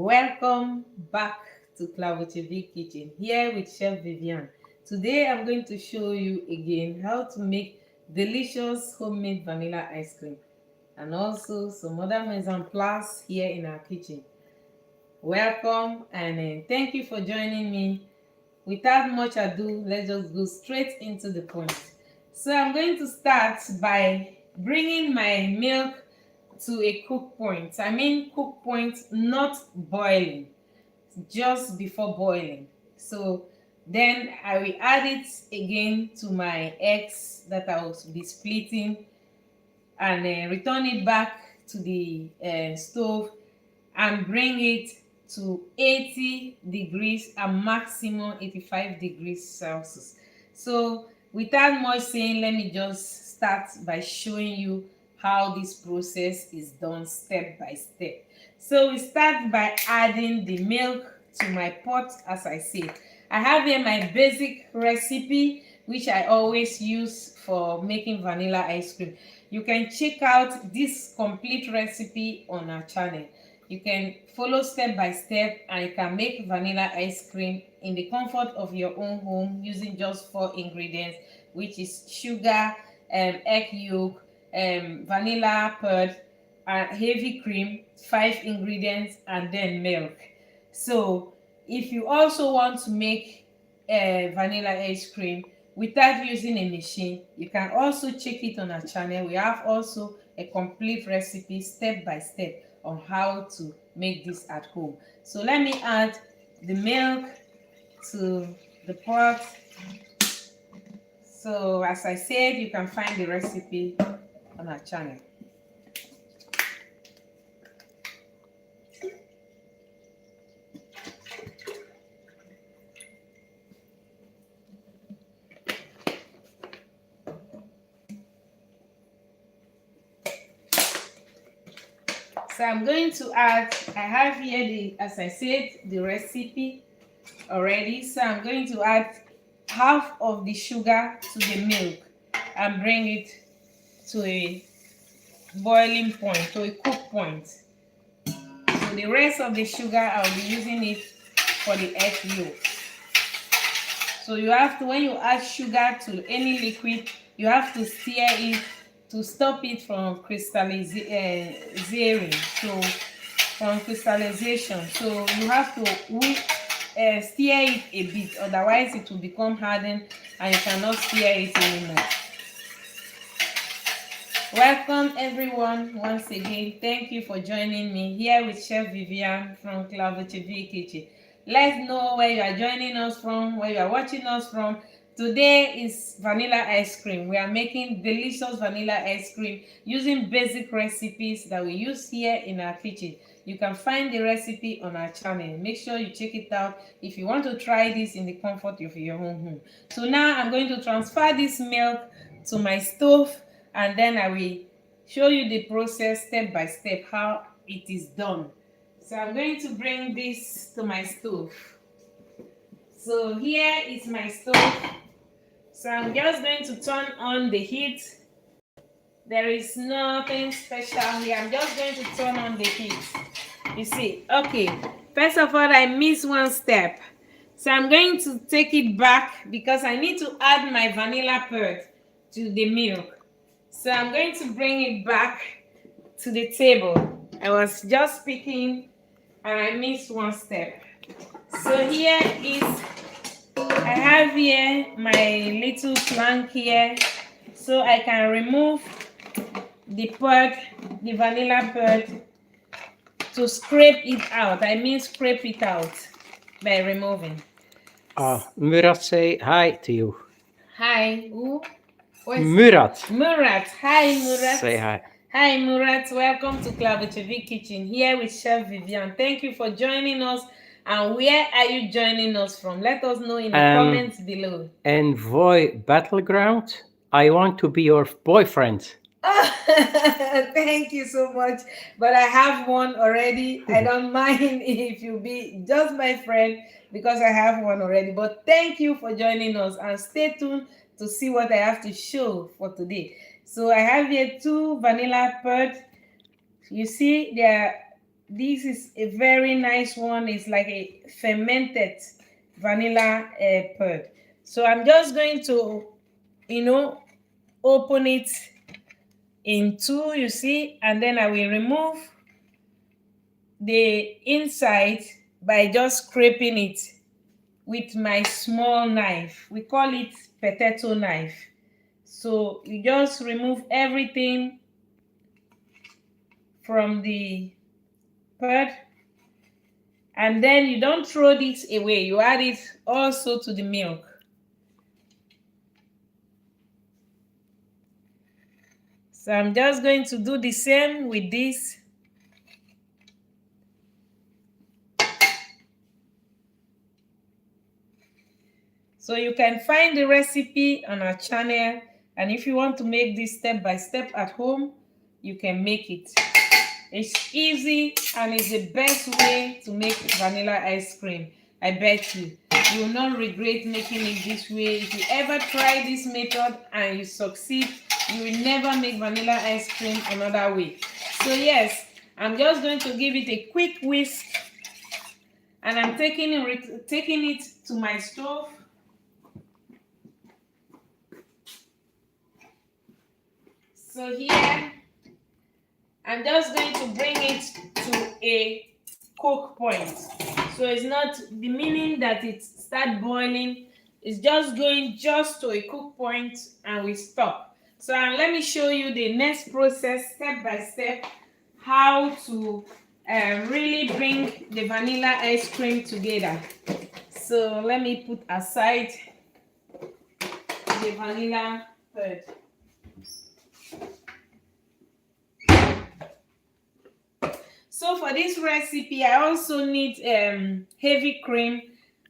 Welcome back to Klavertje Kitchen, here with Chef Viviane. Today I'm going to show you again how to make delicious homemade vanilla ice cream and also some other mise en place here in our kitchen. Welcome and thank you for joining me. Without much ado, let's just go straight into the point. So I'm going to start by bringing my milk to a cook point. I mean cook point, not boiling, just before boiling. So then I will add it again to my eggs that I will be splitting and return it back to the stove and bring it to 80 degrees and maximum 85 degrees Celsius. So without much saying, let me just start by showing you how this process is done step by step. So we start by adding the milk to my pot. As I said, I have here my basic recipe which I always use for making vanilla ice cream. You can check out this complete recipe on our channel. You can follow step by step and you can make vanilla ice cream in the comfort of your own home using just 4 ingredients, which is sugar, egg yolk, vanilla pod, heavy cream, 5 ingredients, and then milk. So if you also want to make vanilla ice cream without using a machine, you can also check it on our channel. We have also a complete recipe step by step on how to make this at home. So let me add the milk to the pot. So as I said, you can find the recipe on our channel. So I'm going to add, I have here as I said, the recipe already. So I'm going to add half of the sugar to the milk and bring it to a boiling point, to a cook point. So the rest of the sugar, I'll be using it for the egg yolk. So you have to, when you add sugar to any liquid, you have to stir it to stop it from crystallization. So you have to stir it a bit, otherwise it will become hardened and you cannot stir it anymore. Welcome everyone once again. Thank you for joining me here with Chef Viviane from Klavertje Kitchen. Let's know where you are joining us from, where you are watching us from. Today is vanilla ice cream. We are making delicious vanilla ice cream using basic recipes that we use here in our kitchen. You can find the recipe on our channel. Make sure you check it out if you want to try this in the comfort of your own home. So now I'm going to transfer this milk to my stove and then I will show you the process step by step how it is done. So I'm going to bring this to my stove. So here is my stove. So I'm just going to turn on the heat. There is nothing special here. I'm just going to turn on the heat. You see, okay. First of all, I missed one step. So I'm going to take it back because I need to add my vanilla pod to the milk. So I'm going to bring it back to the table. I was just speaking and I missed one step. So here is, I have here my little plank here, so I can remove the pod, the vanilla pod, to scrape it out. I mean scrape it out by removing. Murat, say hi to you. Hi, who? Murat. Murat. Hi, Murat. Say hi. Hi, Murat. Welcome to Klavertje Kitchen, here with Chef Viviane. Thank you for joining us. And where are you joining us from? Let us know in the comments below. Envoy Battleground. I want to be your boyfriend. Thank you so much. But I have one already. I don't mind if you be just my friend because I have one already. But thank you for joining us and stay tuned to see what I have to show for today. So I have here 2 vanilla pods. You see, they are This is a very nice one. It's like a fermented vanilla pod. So I'm just going to, open it in two, you see, and then I will remove the inside by just scraping it with my small knife. We call it potato knife. So you just remove everything from the pod, and then you don't throw this away. You add it also to the milk. So I'm just going to do the same with this. So you can find the recipe on our channel, and if you want to make this step by step at home, you can make it. It's easy and it's the best way to make vanilla ice cream. I bet you will not regret making it this way. If you ever try this method and you succeed, you will never make vanilla ice cream another way. So yes, I'm just going to give it a quick whisk, and I'm taking it to my stove. So here, I'm just going to bring it to a cook point. So it's not the meaning that it start boiling. It's just going just to a cook point and we stop. So let me show you the next process step by step, how to really bring the vanilla ice cream together. So let me put aside the vanilla pod. So for this recipe, I also need heavy cream,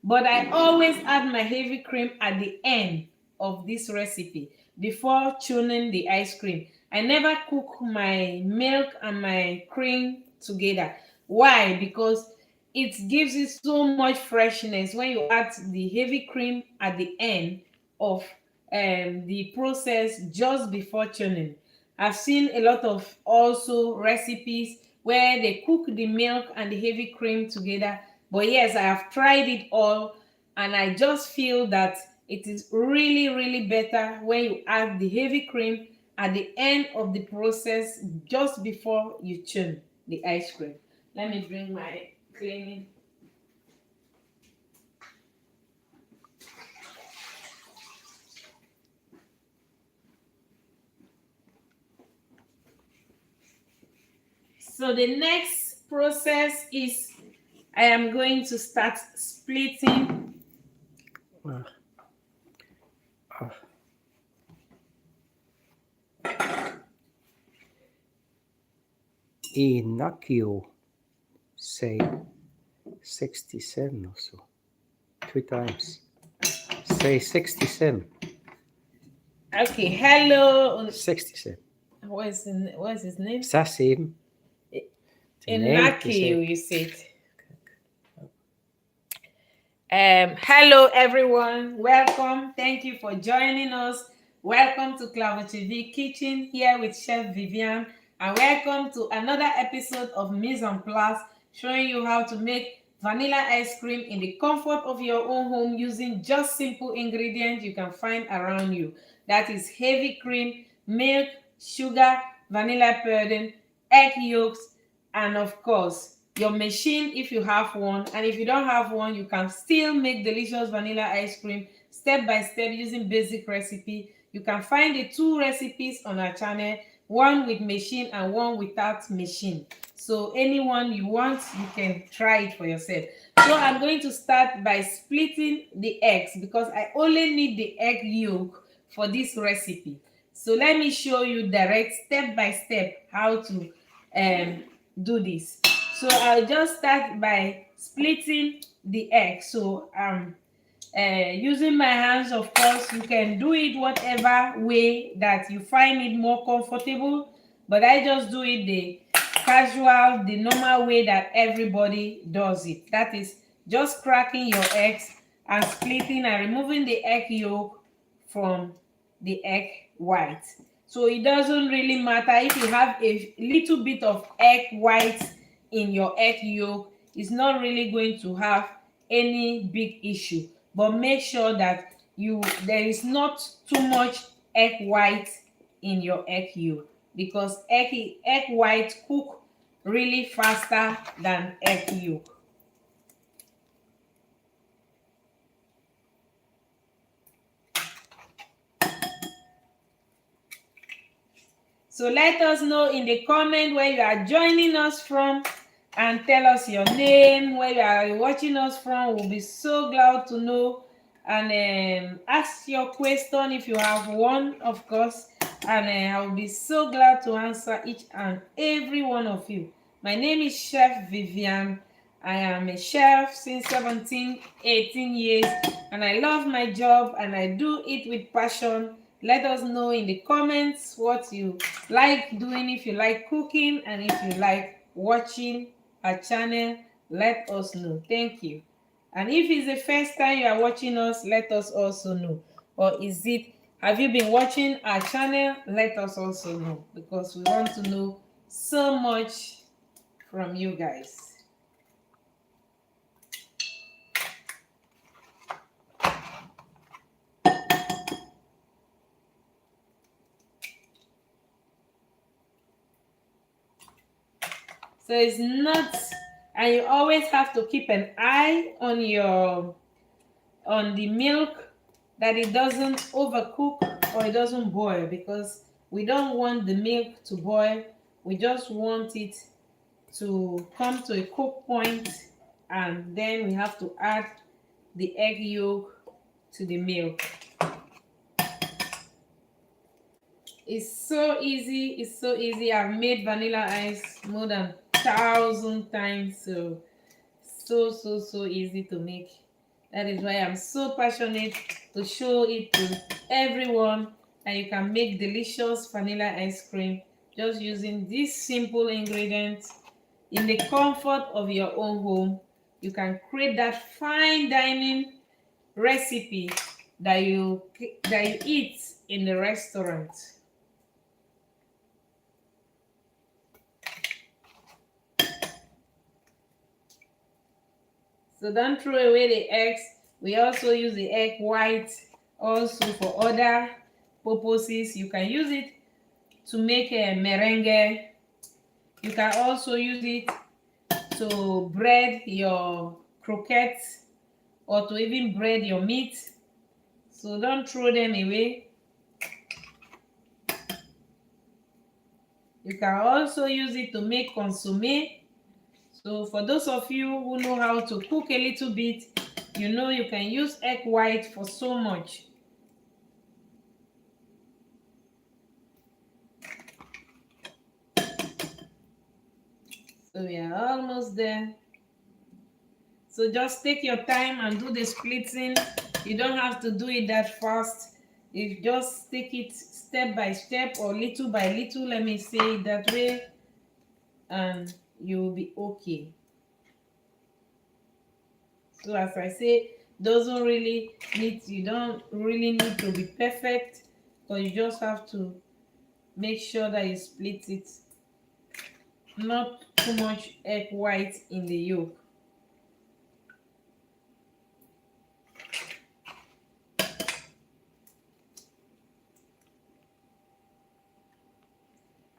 but I always add my heavy cream at the end of this recipe before tuning the ice cream. I never cook my milk and my cream together. Why? Because it gives it so much freshness when you add the heavy cream at the end of the process just before tuning. I've seen a lot of also recipes where they cook the milk and the heavy cream together. But yes, I have tried it all, and I just feel that it is really, really better when you add the heavy cream at the end of the process just before you tune the ice cream. Let me bring my cleaning. So the next process is I am going to start splitting. Inakio say 67 or so. 3 times. Say 67. Okay, hello. 67. What is his name? Sassim. Inaki, you said. Hello everyone, welcome. Thank you for joining us. Welcome to Klavertje Kitchen here with Chef Viviane, and welcome to another episode of Mise, showing you how to make vanilla ice cream in the comfort of your own home using just simple ingredients you can find around you. That is heavy cream, milk, sugar, vanilla pudding, egg yolks, and of course your machine if you have one. And if you don't have one, you can still make delicious vanilla ice cream step by step using basic recipe. You can find the two recipes on our channel, one with machine and one without machine. So anyone you want, you can try it for yourself. So I'm going to start by splitting the eggs because I only need the egg yolk for this recipe. So let me show you direct step by step how to do this. So I'll just start by splitting the egg. So using my hands, of course. You can do it whatever way that you find it more comfortable, but I just do it the casual, the normal way that everybody does it. That is just cracking your eggs and splitting and removing the egg yolk from the egg white. So it doesn't really matter if you have a little bit of egg white in your egg yolk, it's not really going to have any big issue. But make sure that there is not too much egg white in your egg yolk, because egg white cook really faster than egg yolk. So let us know in the comment where you are joining us from, and tell us your name, where you are watching us from. We'll be so glad to know. And ask your question if you have one, of course. And I will be so glad to answer each and every one of you. My name is Chef Viviane. I am a chef since 18 years, and I love my job and I do it with passion. Let us know in the comments what you like doing, if you like cooking, and if you like watching our channel. Let us know. Thank you. And if it's the first time you are watching us, let us also know. Or have you been watching our channel? Let us also know, because we want to know so much from you guys. So it's not, and you always have to keep an eye on the milk, that it doesn't overcook or it doesn't boil, because we don't want the milk to boil. We just want it to come to a cook point, and then we have to add the egg yolk to the milk. It's so easy. It's so easy. I've made vanilla ice more than 1,000 times. So easy to make. That is why I'm so passionate to show it to everyone, that you can make delicious vanilla ice cream just using these simple ingredients in the comfort of your own home. You can create that fine dining recipe that you eat in the restaurant. So don't throw away the eggs. We also use the egg white also for other purposes. You can use it to make a merengue. You can also use it to bread your croquettes, or to even bread your meat. So don't throw them away. You can also use it to make consommé. So for those of you who know how to cook a little bit, you know you can use egg white for so much. So we are almost there. So just take your time and do the splitting. You don't have to do it that fast. You just take it step by step, or little by little, let me say it that way, and you will be okay. So as I say, you don't really need to be perfect, but you just have to make sure that you split it. Not too much egg white in the yolk.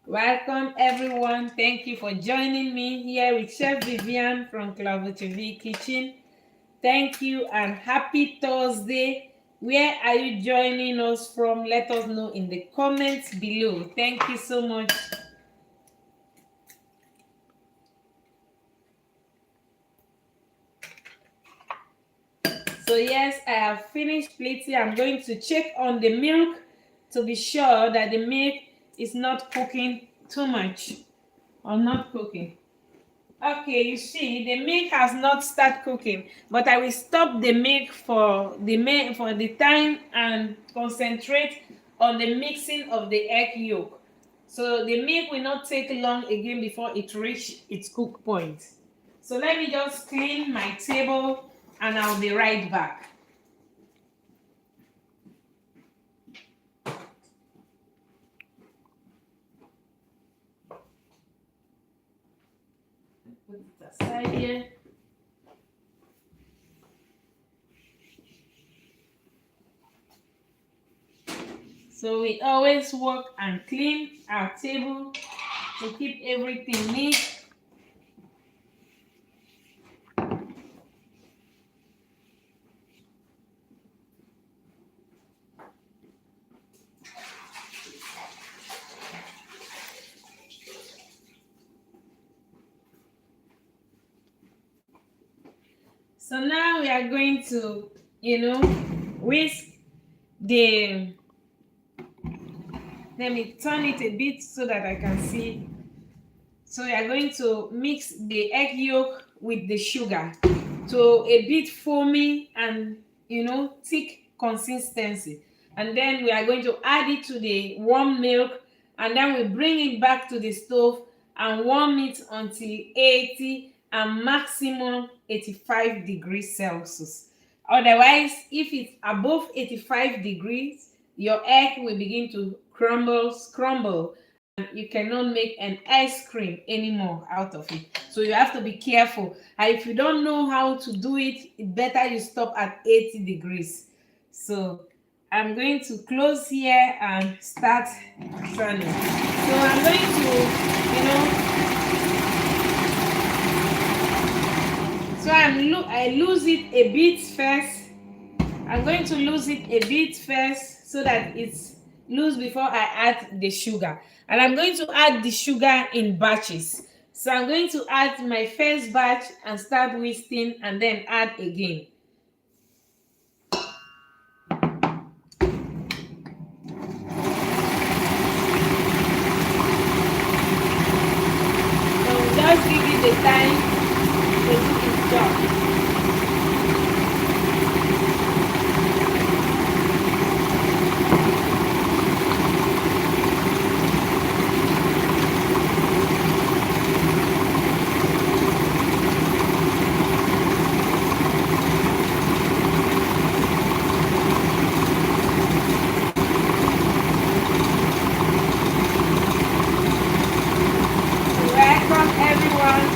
Welcome everyone. Thank you for joining me here with Chef Viviane from Klavertje Kitchen. Thank you and happy Thursday. Where are you joining us from? Let us know in the comments below. Thank you so much. So yes, I have finished splitting. I'm going to check on the milk to be sure that the milk is not cooking too much or not cooking. Okay, you see, the milk has not started cooking, but I will stop the milk for the time and concentrate on the mixing of the egg yolk. So the milk will not take long again before it reaches its cook point. So let me just clean my table and I'll be right back. aside here. So we always work and clean our table to keep everything neat. So now we are going to, whisk the, let me turn it a bit so that I can see. So we are going to mix the egg yolk with the sugar to a bit foamy and, thick consistency. And then we are going to add it to the warm milk, and then we bring it back to the stove and warm it until 80 and maximum 85 degrees Celsius. Otherwise, if it's above 85 degrees, your egg will begin to crumble, and you cannot make an ice cream anymore out of it. So you have to be careful. And if you don't know how to do it, it's better you stop at 80 degrees. So I'm going to close here and start turning. So I'm going to, so I lose it a bit first. I'm going to lose it a bit first so that it's loose before I add the sugar. And I'm going to add the sugar in batches. So I'm going to add my first batch and start whisking and then add again. So just give it the time to do its job.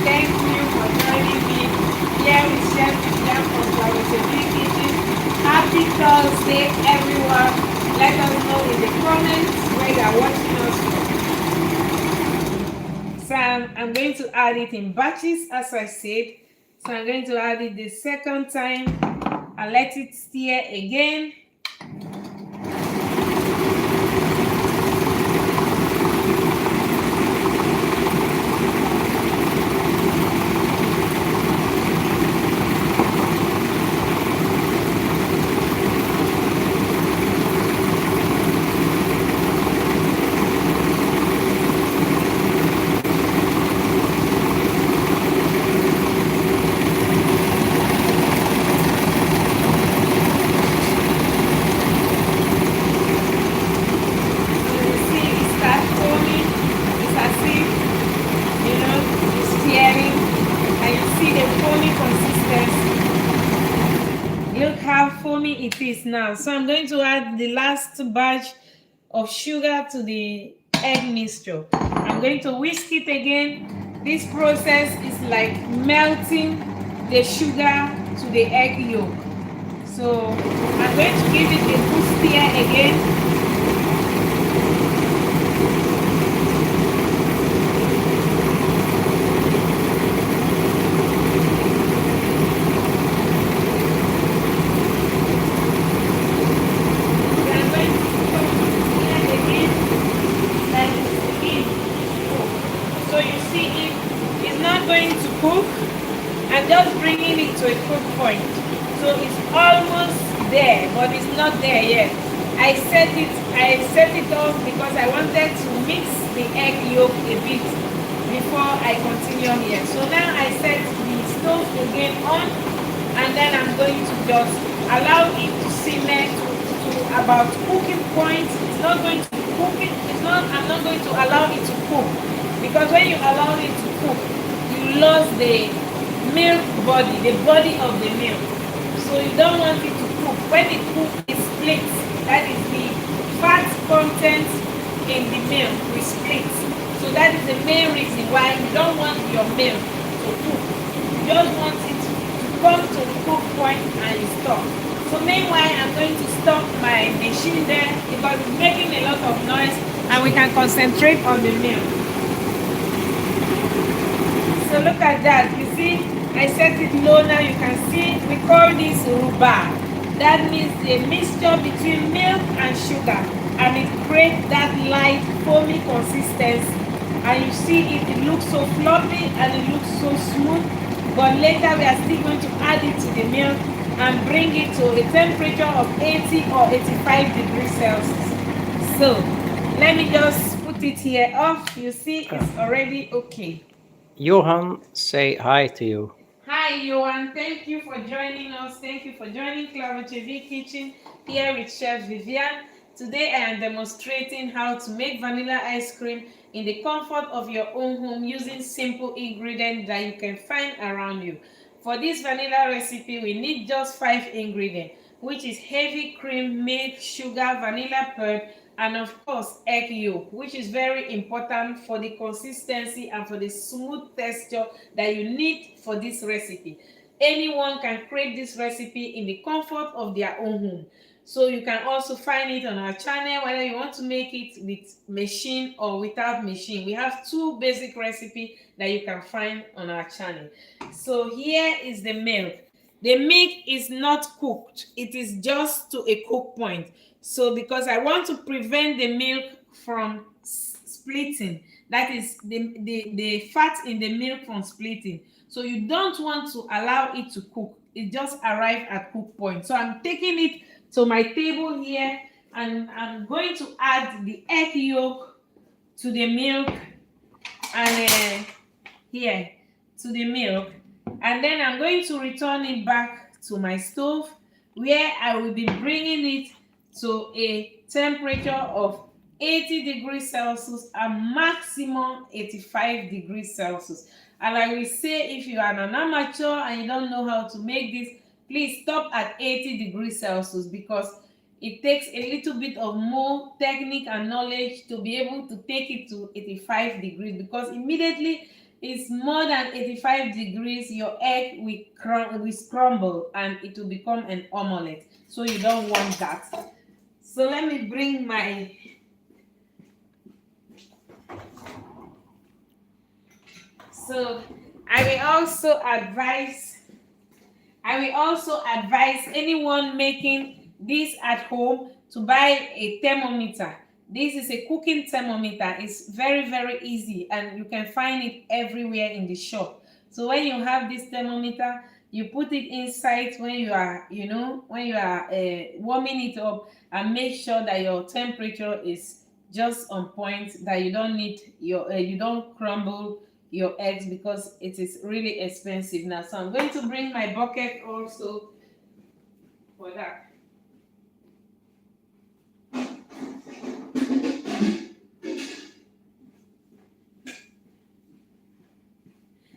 Thank you for joining me here with Chef Viviane from Klavertje. Happy Thursday, everyone. Let us know in the comments where you are watching us from. So I'm going to add it in batches, as I said. So I'm going to add it the second time and let it stir again. Foamy it is now. So I'm going to add the last batch of sugar to the egg mixture. I'm going to whisk it again. This process is like melting the sugar to the egg yolk. So I'm going to give it a good stir again. I'm just bringing it to a cook point. So it's almost there, but it's not there yet. I set it off because I wanted to mix the egg yolk a bit before I continue here. So now I set the stove again on, and then I'm going to just allow it to simmer to about cooking point. It's not going to cook it. I'm not going to allow it to cook, because when you allow it to cook, you lose the milk body, the body of the milk. So you don't want it to cook. When it cooks, it splits. That is the fat content in the milk will split. So that is the main reason why you don't want your milk to cook. just want it to come to the cook point and you stop. So meanwhile, I'm going to stop my machine there because it's making a lot of noise and we can concentrate on the milk. So look at that. You see, I set it low now. You can see we call this ruba. That means a mixture between milk and sugar, and it creates that light foamy consistency. And you see it looks so floppy and it looks so smooth. But later we are still going to add it to the milk and bring it to a temperature of 80 or 85 degrees Celsius. So let me just put it here off. You see it's already okay. Johan, say hi to you. Hi, Johan. Thank you for joining us. Thank you for joining Klavertje Kitchen here with Chef Viviane. Today I am demonstrating how to make vanilla ice cream in the comfort of your own home using simple ingredients that you can find around you. For this vanilla recipe, we need just 5 ingredients, which is heavy cream, milk, sugar, vanilla pulp, and of course egg yolk, which is very important for the consistency and for the smooth texture that you need for this recipe. Anyone can create this recipe in the comfort of their own home. So you can also find it on our channel, whether you want to make it with machine or without machine. We have 2 basic recipes that you can find on our channel. So here is the milk. The milk is not cooked. It is just to a cook point. So because I want to prevent the milk from splitting, that is the fat in the milk from splitting. So you don't want to allow it to cook. It just arrived at cook point. So I'm taking it to my table here and I'm going to add the egg yolk to the milk and here to the milk, and then I'm going to return it back to my stove where I will be bringing it to a temperature of 80 degrees Celsius and maximum 85 degrees Celsius. And I will say, if you are an amateur and you don't know how to make this, please stop at 80 degrees Celsius because it takes a little bit of more technique and knowledge to be able to take it to 85 degrees, because immediately it's more than 85 degrees, your egg will crumble and it will become an omelette. So you don't want that. So let me bring my so I will also advise anyone making this at home to buy a thermometer. This is a cooking thermometer. It's very, very easy and you can find it everywhere in the shop. So when you have this thermometer, you put it inside when you are, warming it up, and make sure that your temperature is just on point, that you don't need you don't crumble your eggs, because it is really expensive now. So I'm going to bring my bucket also for that.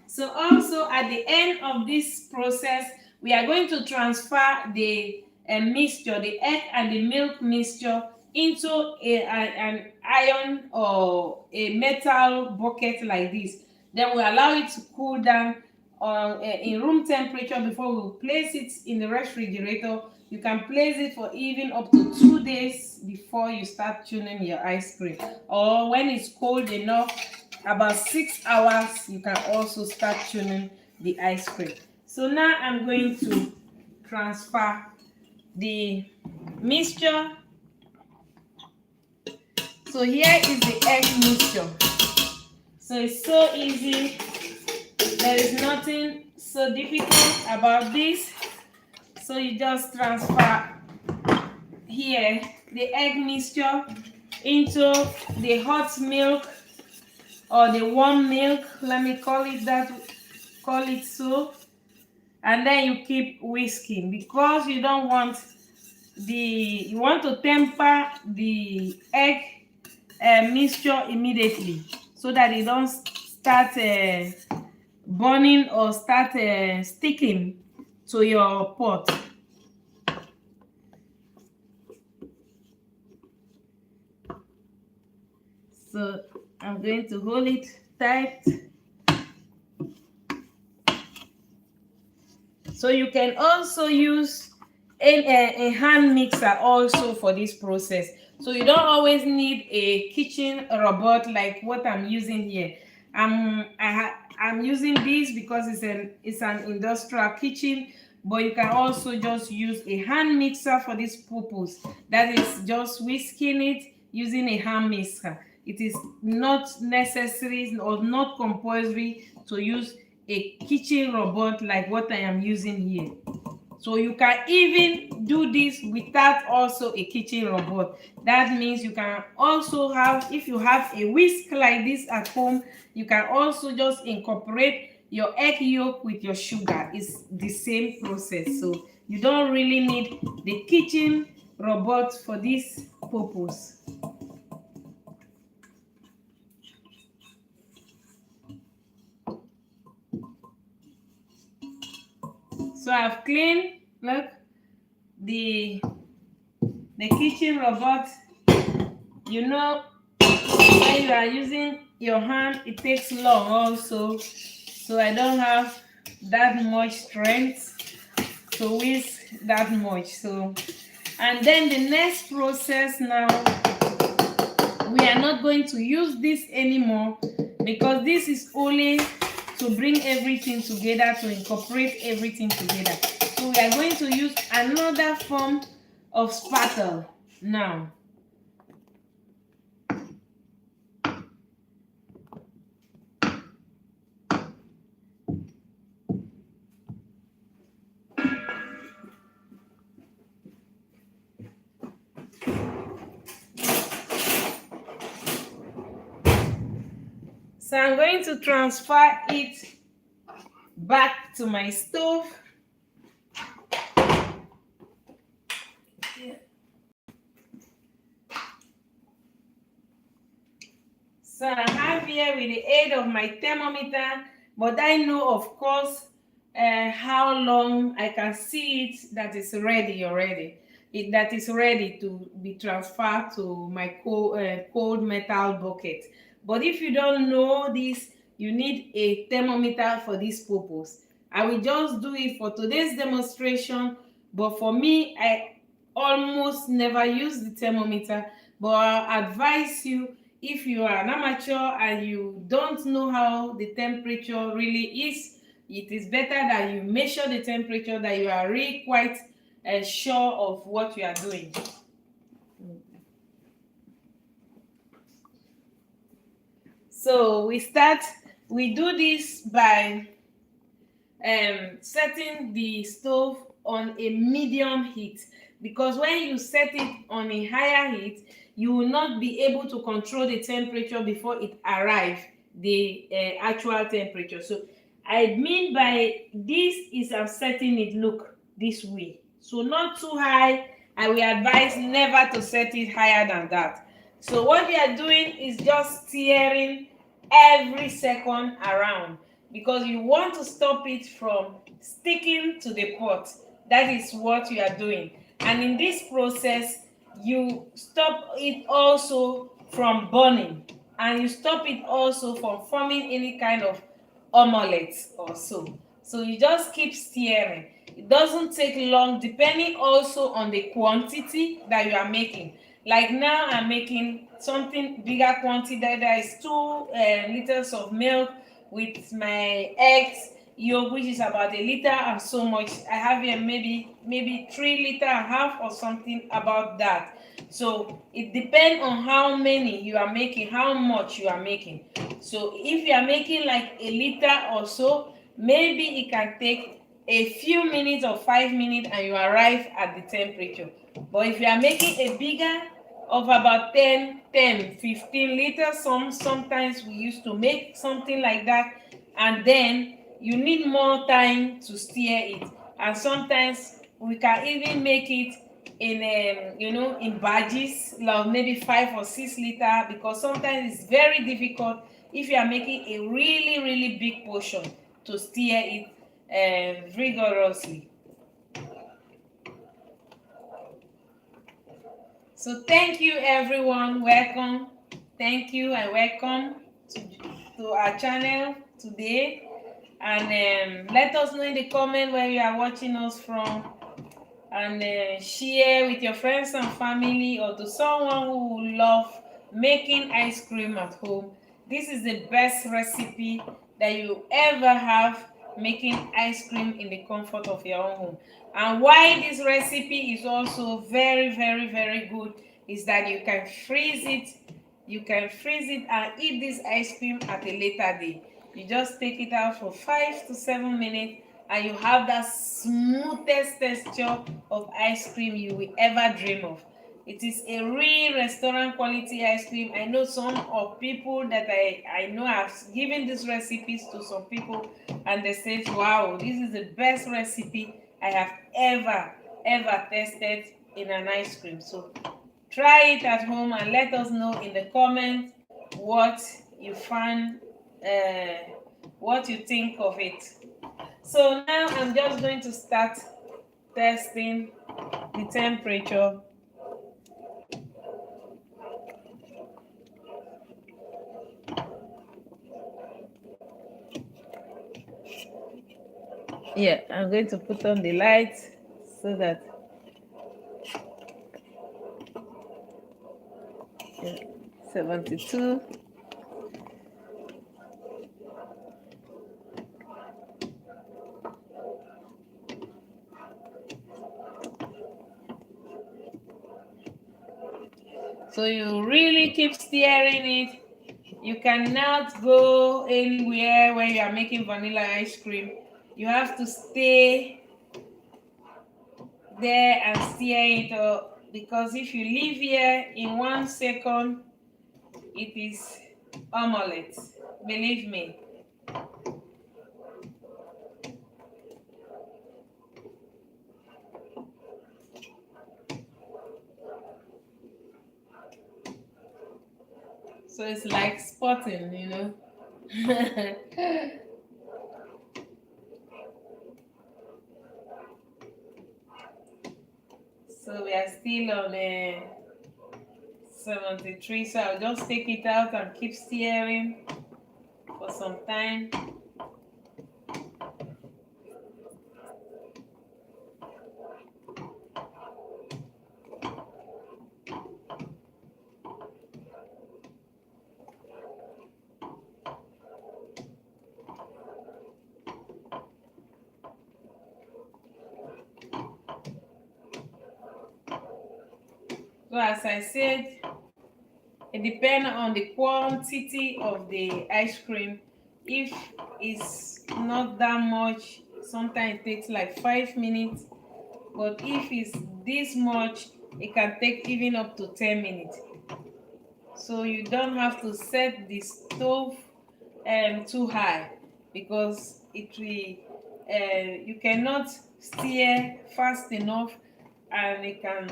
So also at the end of this process, we are going to transfer the mixture, the egg and the milk mixture, into an iron or a metal bucket like this. Then we allow it to cool down in room temperature before we place it in the refrigerator. You can place it for even up to 2 days before you start tuning your ice cream. Or when it's cold enough, about 6 hours, you can also start tuning the ice cream. So now I'm going to transfer the mixture. So here is the egg mixture. So it's so easy. There is nothing so difficult about this. So you just transfer here the egg mixture into the hot milk or the warm milk, let me call it so, and then you keep whisking, because you don't want you want to temper the egg mixture immediately so that it don't start burning or start sticking to your pot. So I'm going to hold it tight. So you can also use a hand mixer also for this process. So you don't always need a kitchen robot like what I'm using here. I'm using this because it's an industrial kitchen, but you can also just use a hand mixer for this purpose. That is just whisking it using a hand mixer. It is not necessary or not compulsory to use a kitchen robot like what I am using here. So you can even do this without also a kitchen robot. That means you can also have, if you have a whisk like this at home, you can also just incorporate your egg yolk with your sugar. It's the same process. So you don't really need the kitchen robot for this purpose. So I've cleaned, look, the kitchen robot. You know, when you are using your hand, it takes long also, so I don't have that much strength to whisk that much. So, and then the next process now, we are not going to use this anymore because this is only to bring everything together, to incorporate everything together. So we are going to use another form of spatula now. So I'm going to transfer it back to my stove. So I have here with the aid of my thermometer, but I know of course how long I can see it that is ready already. That is ready to be transferred to my cold metal bucket. But if you don't know this, you need a thermometer for this purpose. I will just do it for today's demonstration, but for me, I almost never use the thermometer, but I advise you, if you are an amateur and you don't know how the temperature really is, it is better that you measure the temperature, that you are really quite sure of what you are doing. So we do this by setting the stove on a medium heat, because when you set it on a higher heat, you will not be able to control the temperature before it arrives the actual temperature. So I mean by this is I'm setting it, look, this way, so not too high. I will advise never to set it higher than that. So what we are doing is just stirring every second around, because you want to stop it from sticking to the pot. That is what you are doing. And in this process, you stop it also from burning, and you stop it also from forming any kind of omelette or so. So you just keep stirring. It doesn't take long, depending also on the quantity that you are making. Like now I'm making something bigger quantity, that there is 2 liters of milk with my eggs yolk, which is about a liter and so much. I have here maybe 3.5 liters or something about that. So it depends on how many you are making, how much you are making. So if you are making like a liter or so, maybe it can take a few minutes or 5 minutes and you arrive at the temperature. But if you are making a bigger, of about 15 liters, sometimes we used to make something like that, and then you need more time to stir it. And sometimes we can even make it in in batches, like maybe 5 or 6 liters, because sometimes it's very difficult if you are making a really big portion to stir it rigorously. So thank you everyone, welcome. Thank you and welcome to our channel today. And let us know in the comment where you are watching us from, and share with your friends and family, or to someone who will love making ice cream at home. This is the best recipe that you ever have, making ice cream in the comfort of your own home. And why this recipe is also very, very, very good is that you can freeze it. You can freeze it and eat this ice cream at a later day. You just take it out for 5 to 7 minutes and you have that smoothest texture of ice cream you will ever dream of. It is a real restaurant quality ice cream. I know some of people that I know have given these recipes to some people, and they say, wow, this is the best recipe I have ever tested in an ice cream. So try it at home and let us know in the comments what you find, what you think of it. So now I'm just going to start testing the temperature. Yeah, I'm going to put on the light so that 72. So you really keep stirring it. You cannot go anywhere when you are making vanilla ice cream. You have to stay there and stir it up, because if you leave here in 1 second, it is omelette. Believe me. So it's like spotting, you know. So we are still on 73. So I'll just take it out and keep stirring for some time. So as I said, it depends on the quantity of the ice cream. If it's not that much, sometimes it takes like 5 minutes. But if it's this much, it can take even up to 10 minutes. So you don't have to set the stove too high, because it will you cannot stir fast enough, and it can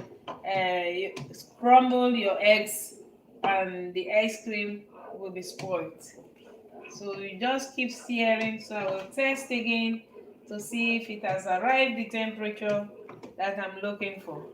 scramble your eggs and the ice cream will be spoiled. So you just keep stirring. So I will test again to see if it has arrived the temperature that I'm looking for.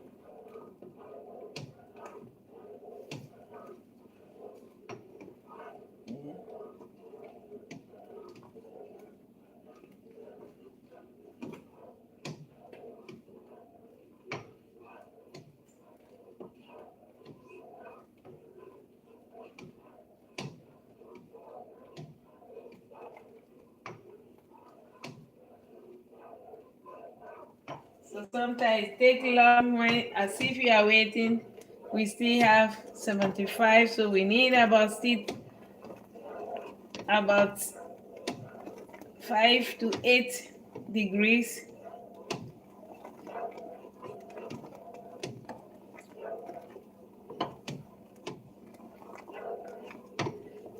So sometimes it takes long, when as if you are waiting. We still have 75, so we need about 5 to 8 degrees.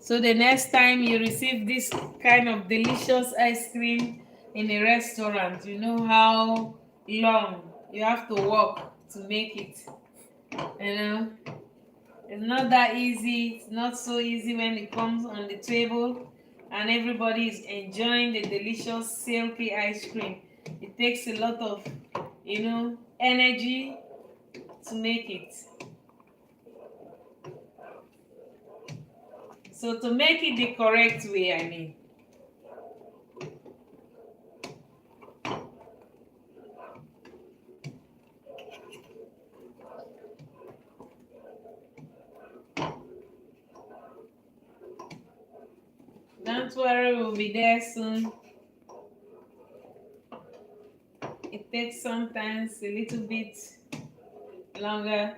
So the next time you receive this kind of delicious ice cream in a restaurant, you know how long you have to walk to make it. You know, it's not that easy. It's not so easy when it comes on the table and everybody is enjoying the delicious silky ice cream. It takes a lot of, energy to make it. So to make it the correct way, Don't worry, we'll be there soon. It takes sometimes a little bit longer.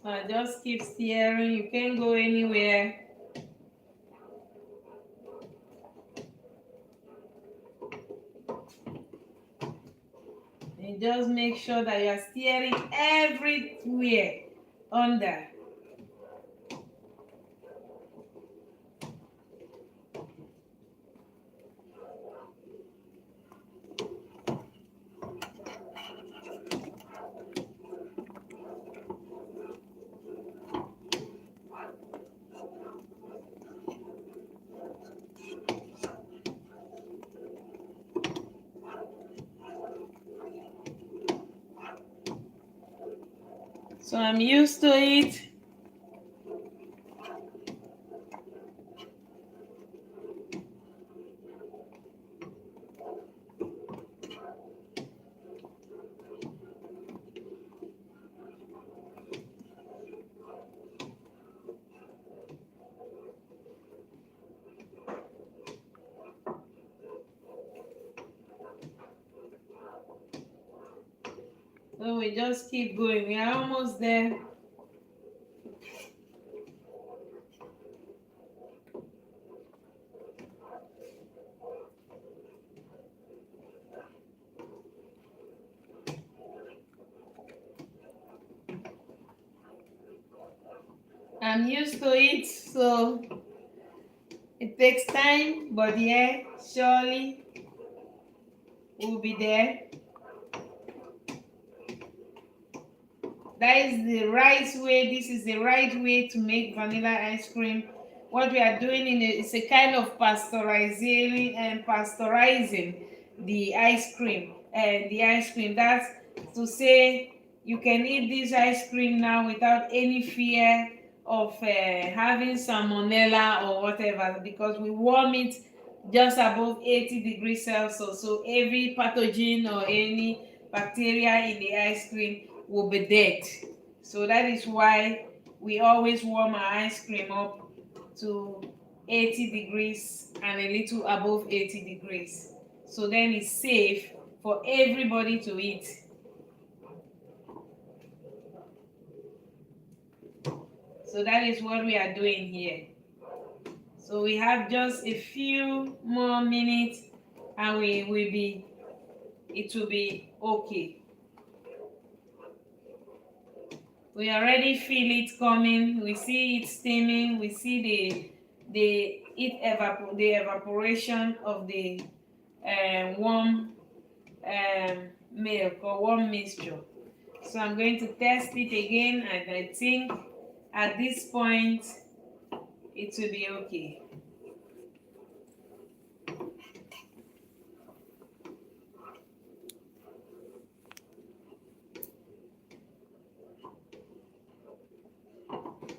So I just keep stirring. You can't go anywhere. And just make sure that you are stirring everywhere under. So I'm used to it. So we just keep going. We are almost there. I'm used to it, so it takes time, but yeah, surely we'll be there. That is the right way. This is the right way to make vanilla ice cream. What we are doing is a kind of pasteurizing the ice cream. That's to say you can eat this ice cream now without any fear of having salmonella or whatever, because we warm it just above 80 degrees Celsius. So every pathogen or any bacteria in the ice cream will be dead. So that is why we always warm our ice cream up to 80 degrees and a little above 80 degrees. So then it's safe for everybody to eat. So that is what we are doing here. So we have just a few more minutes and it will be okay. We already feel it coming. We see it steaming. We see the evaporation of the warm milk or warm mixture. So I'm going to test it again, and I think at this point it will be okay.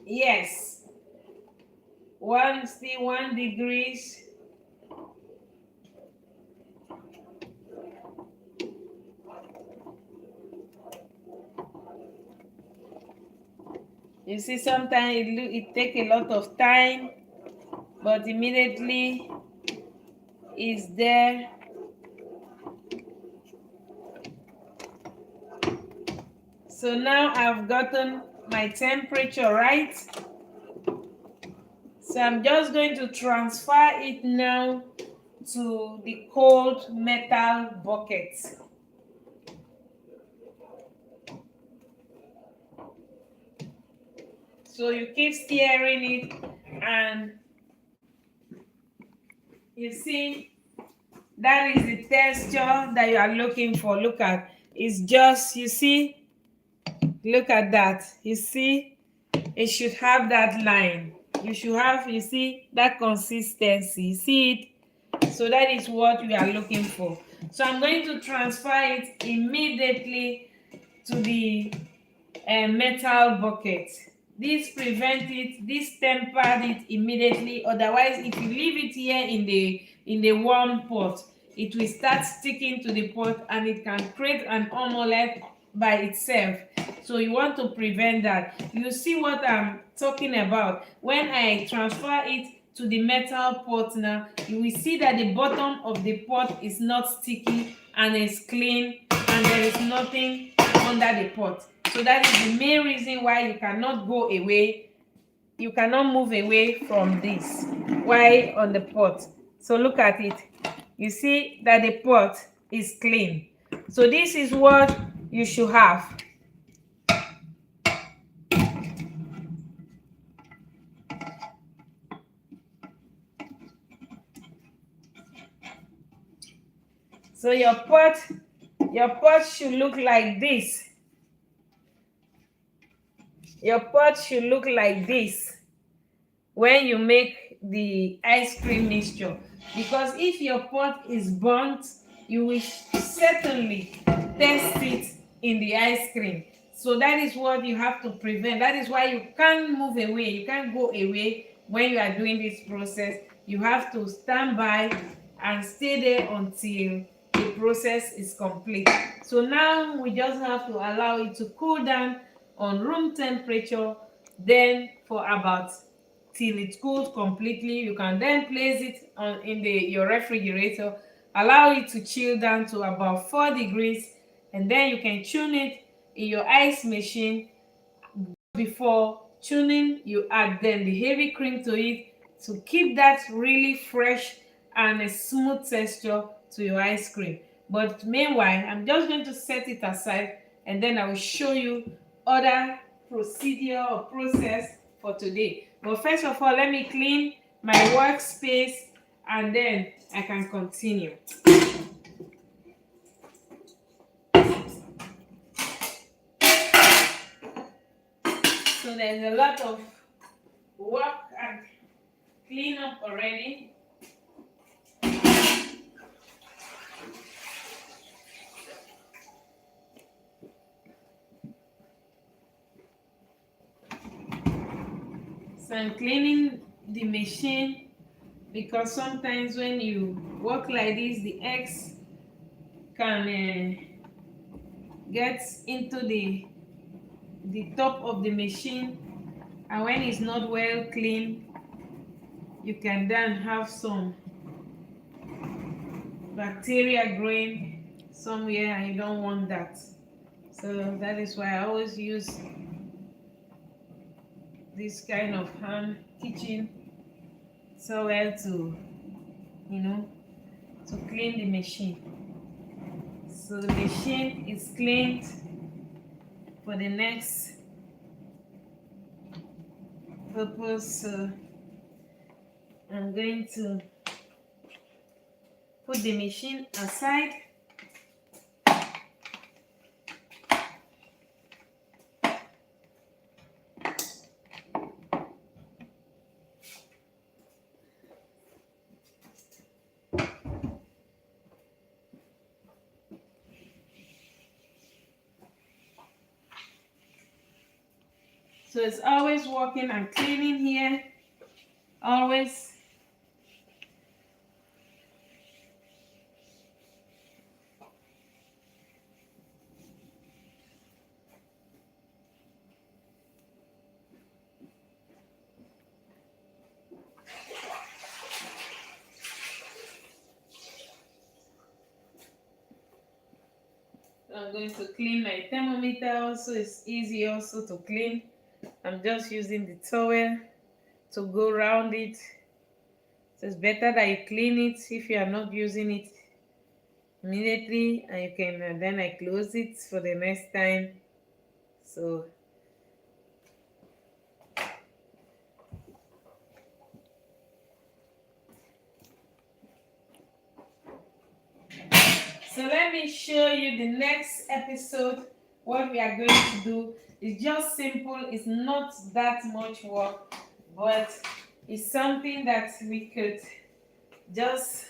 Yes, still 1 degrees. You see, sometimes it take a lot of time, but immediately it's there. So now I've gotten my temperature right. So I'm just going to transfer it now to the cold metal bucket. So you keep stirring it, and you see that is the texture that you are looking for. Look at, it's just, you see, look at that. You see, it should have that line. You should have, you see, that consistency. You see it? So that is what we are looking for. So I'm going to transfer it immediately to the metal bucket. This prevent it, this tempered it immediately. Otherwise, if you leave it here in the warm pot, it will start sticking to the pot and it can create an omelette by itself. So you want to prevent that. You see what I'm talking about. When I transfer it to the metal pot now, you will see that the bottom of the pot is not sticky and it's clean and there is nothing under the pot. So that is the main reason why you cannot go away. You cannot move away from this while on the pot. So look at it. You see that the pot is clean. So this is what you should have. So your pot should look like this. Your pot should look like this when you make the ice cream mixture. Because if your pot is burnt, you will certainly taste it in the ice cream. So that is what you have to prevent. That is why you can't move away. You can't go away when you are doing this process. You have to stand by and stay there until the process is complete. So now we just have to allow it to cool down on room temperature, then for about till it cools completely. You can then place it on in your refrigerator, allow it to chill down to about 4 degrees, and then you can tune it in your ice machine. Before tuning, you add then the heavy cream to it to keep that really fresh and a smooth texture to your ice cream. But meanwhile, I'm just going to set it aside and then I will show you other procedure or process for today. But first of all, let me clean my workspace and then I can continue. So there's a lot of work and clean up already. So I'm cleaning the machine because sometimes when you work like this, the eggs can get into the top of the machine, and when it's not well cleaned, you can then have some bacteria growing somewhere and you don't want that. So that is why I always use this kind of hand kitchen towel to to clean the machine. So the machine is cleaned. For the next purpose, I'm going to put the machine aside. So it's always working and cleaning here, always. I'm going to clean my thermometer also. It's easy also to clean. I'm just using the towel to go around it. So it's better that you clean it if you are not using it immediately, and you can then I close it for the next time. So let me show you the next episode. What we are going to do is just simple. It's not that much work, but it's something that we could just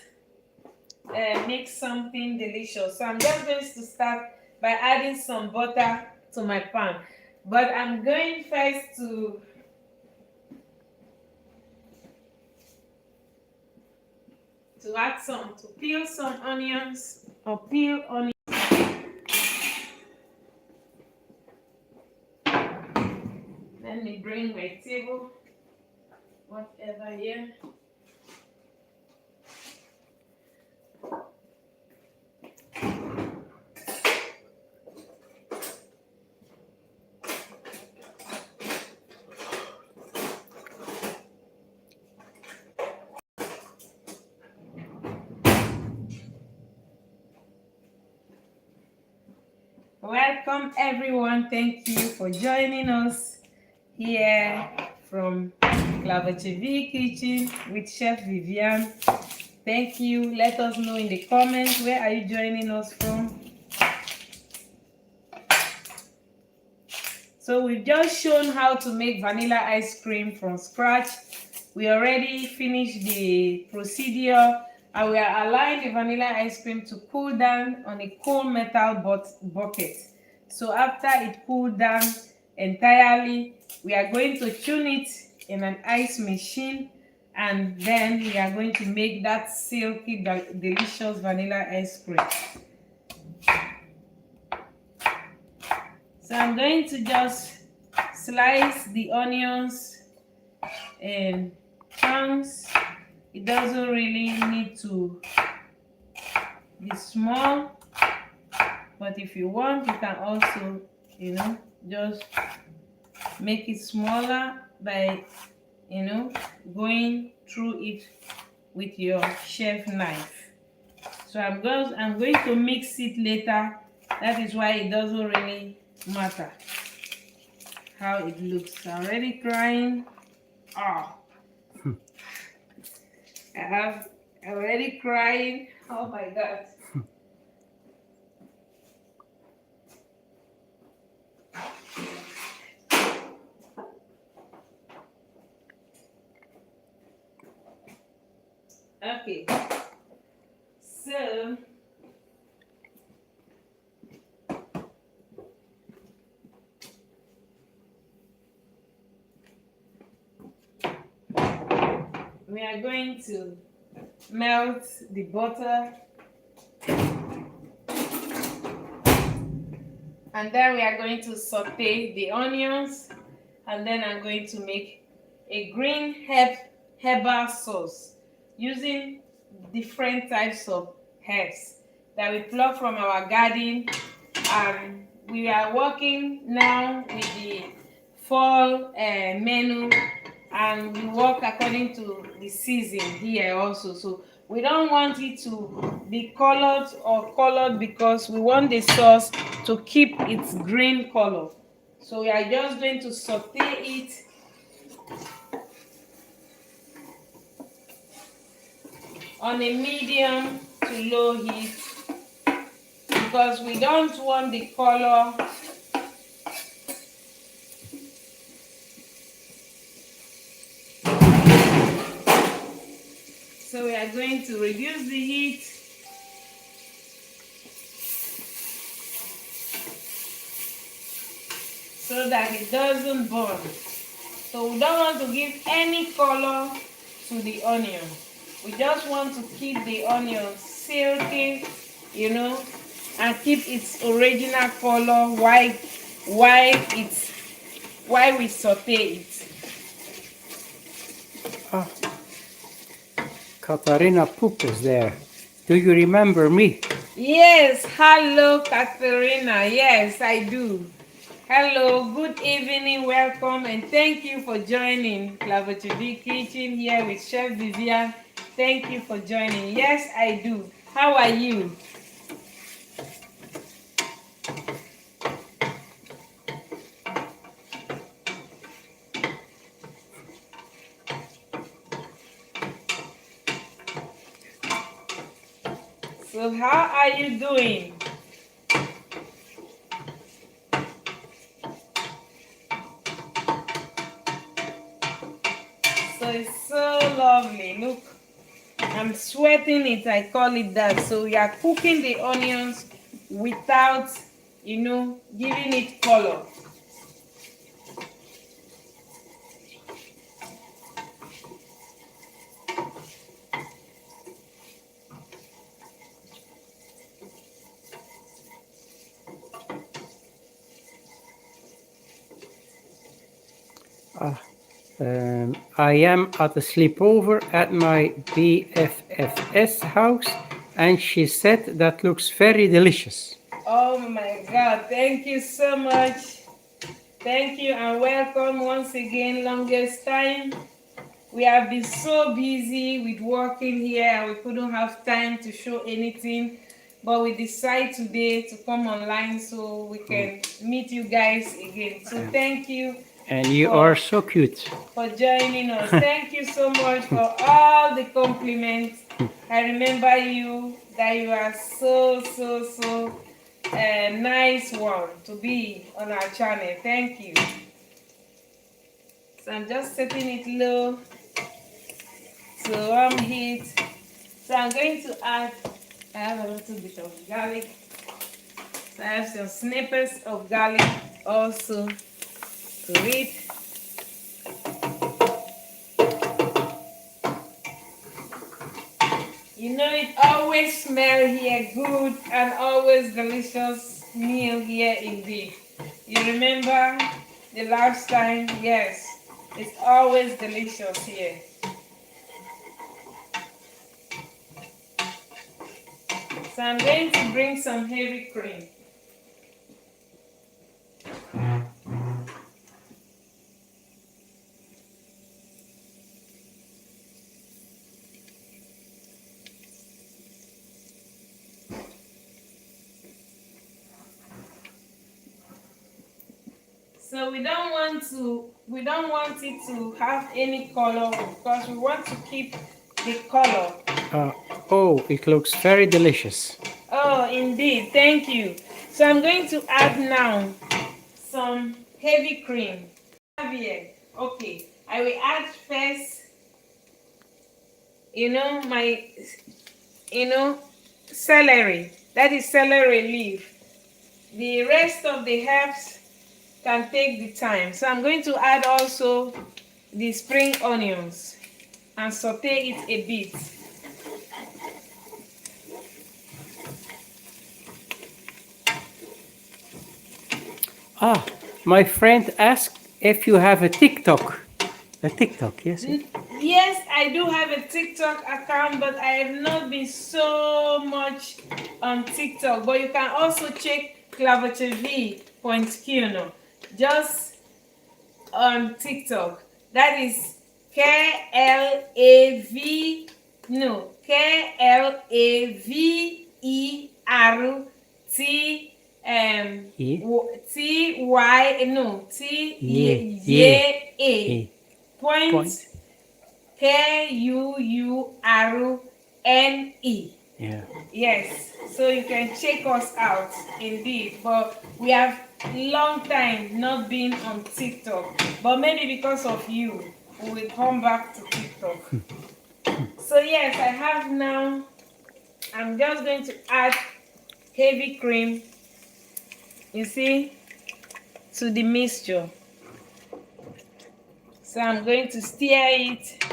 make something delicious. So I'm just going to start by adding some butter to my pan. But I'm going first to add to peel some onions or peel onions. Let me bring my table, whatever here. Welcome everyone. Thank you for joining us here from Klavertje Kitchen with Chef Viviane. Thank you. Let us know in the comments where are you joining us from. So we've just shown how to make vanilla ice cream from scratch. We already finished the procedure and we are allowing the vanilla ice cream to cool down on a cool metal bucket. So after it cooled down entirely, we are going to tune it in an ice machine, and then we are going to make that silky, delicious vanilla ice cream. So I'm going to just slice the onions in chunks. It doesn't really need to be small, but if you want, you can also, just make it smaller by, going through it with your chef knife. So I'm going to mix it later. That is why it doesn't really matter how it looks. I'm already crying. Oh. I have already crying. Oh my God. Okay. So we are going to melt the butter, and then we are going to saute the onions, and then I'm going to make a green herbal sauce using different types of herbs that we pluck from our garden. We are working now with the fall menu, and we work according to the season here also. So we don't want it to be colored because we want the sauce to keep its green color. So we are just going to saute it on a medium to low heat because we don't want the color so we are going to reduce the heat so that it doesn't burn. So we don't want to give any color to the onion. We just want to keep the onion silky, and keep its original color while we saute it. Ah, Katharina Poop is there. Do you remember me? Yes, hello Katharina. Yes, I do. Hello, good evening, welcome, and thank you for joining Klavertje Kitchen here with Chef Viviane. Thank you for joining. Yes, I do. How are you? So how are you doing? So it's so lovely. Look, I'm sweating it. I call it that. So we are cooking the onions without, giving it color. I am at a sleepover at my BFF's house, and she said that looks very delicious. Oh my God, thank you so much. Thank you and welcome once again, longest time. We have been so busy with working here and we couldn't have time to show anything. But we decide today to come online so we can meet you guys again. So thank you And you for, are so cute. for joining us. Thank you so much for all the compliments. I remember you that you are so nice one to be on our channel. Thank you. So I'm just setting it low to heat. So I'm going to add, I have a little bit of garlic. So I have some snippets of garlic also to it. You know, it always smells here good and always delicious meal here indeed. You remember the last time? Yes, it's always delicious here. So I'm going to bring some heavy cream. So we don't want it to have any color because we want to keep the color. Oh, it looks very delicious. Oh, indeed, thank you. So I'm going to add now some heavy cream. Caviar. Okay, I will add first, celery. That is celery leaf. The rest of the herbs can take the time. So I'm going to add also the spring onions and saute it a bit. My friend asked if you have a TikTok. A TikTok, yes? Yes, I do have a TikTok account, but I have not been so much on TikTok. But you can also check Klavertje V. Just on TikTok. That is KLAV, no, KLAVERT TY, no, TYA point KUURNE. Yeah. Yes, so you can check us out indeed. But we have long time not been on TikTok. But maybe because of you, we will come back to TikTok. So yes, I have now. I'm just going to add heavy cream. You see, to the mixture. So I'm going to stir it.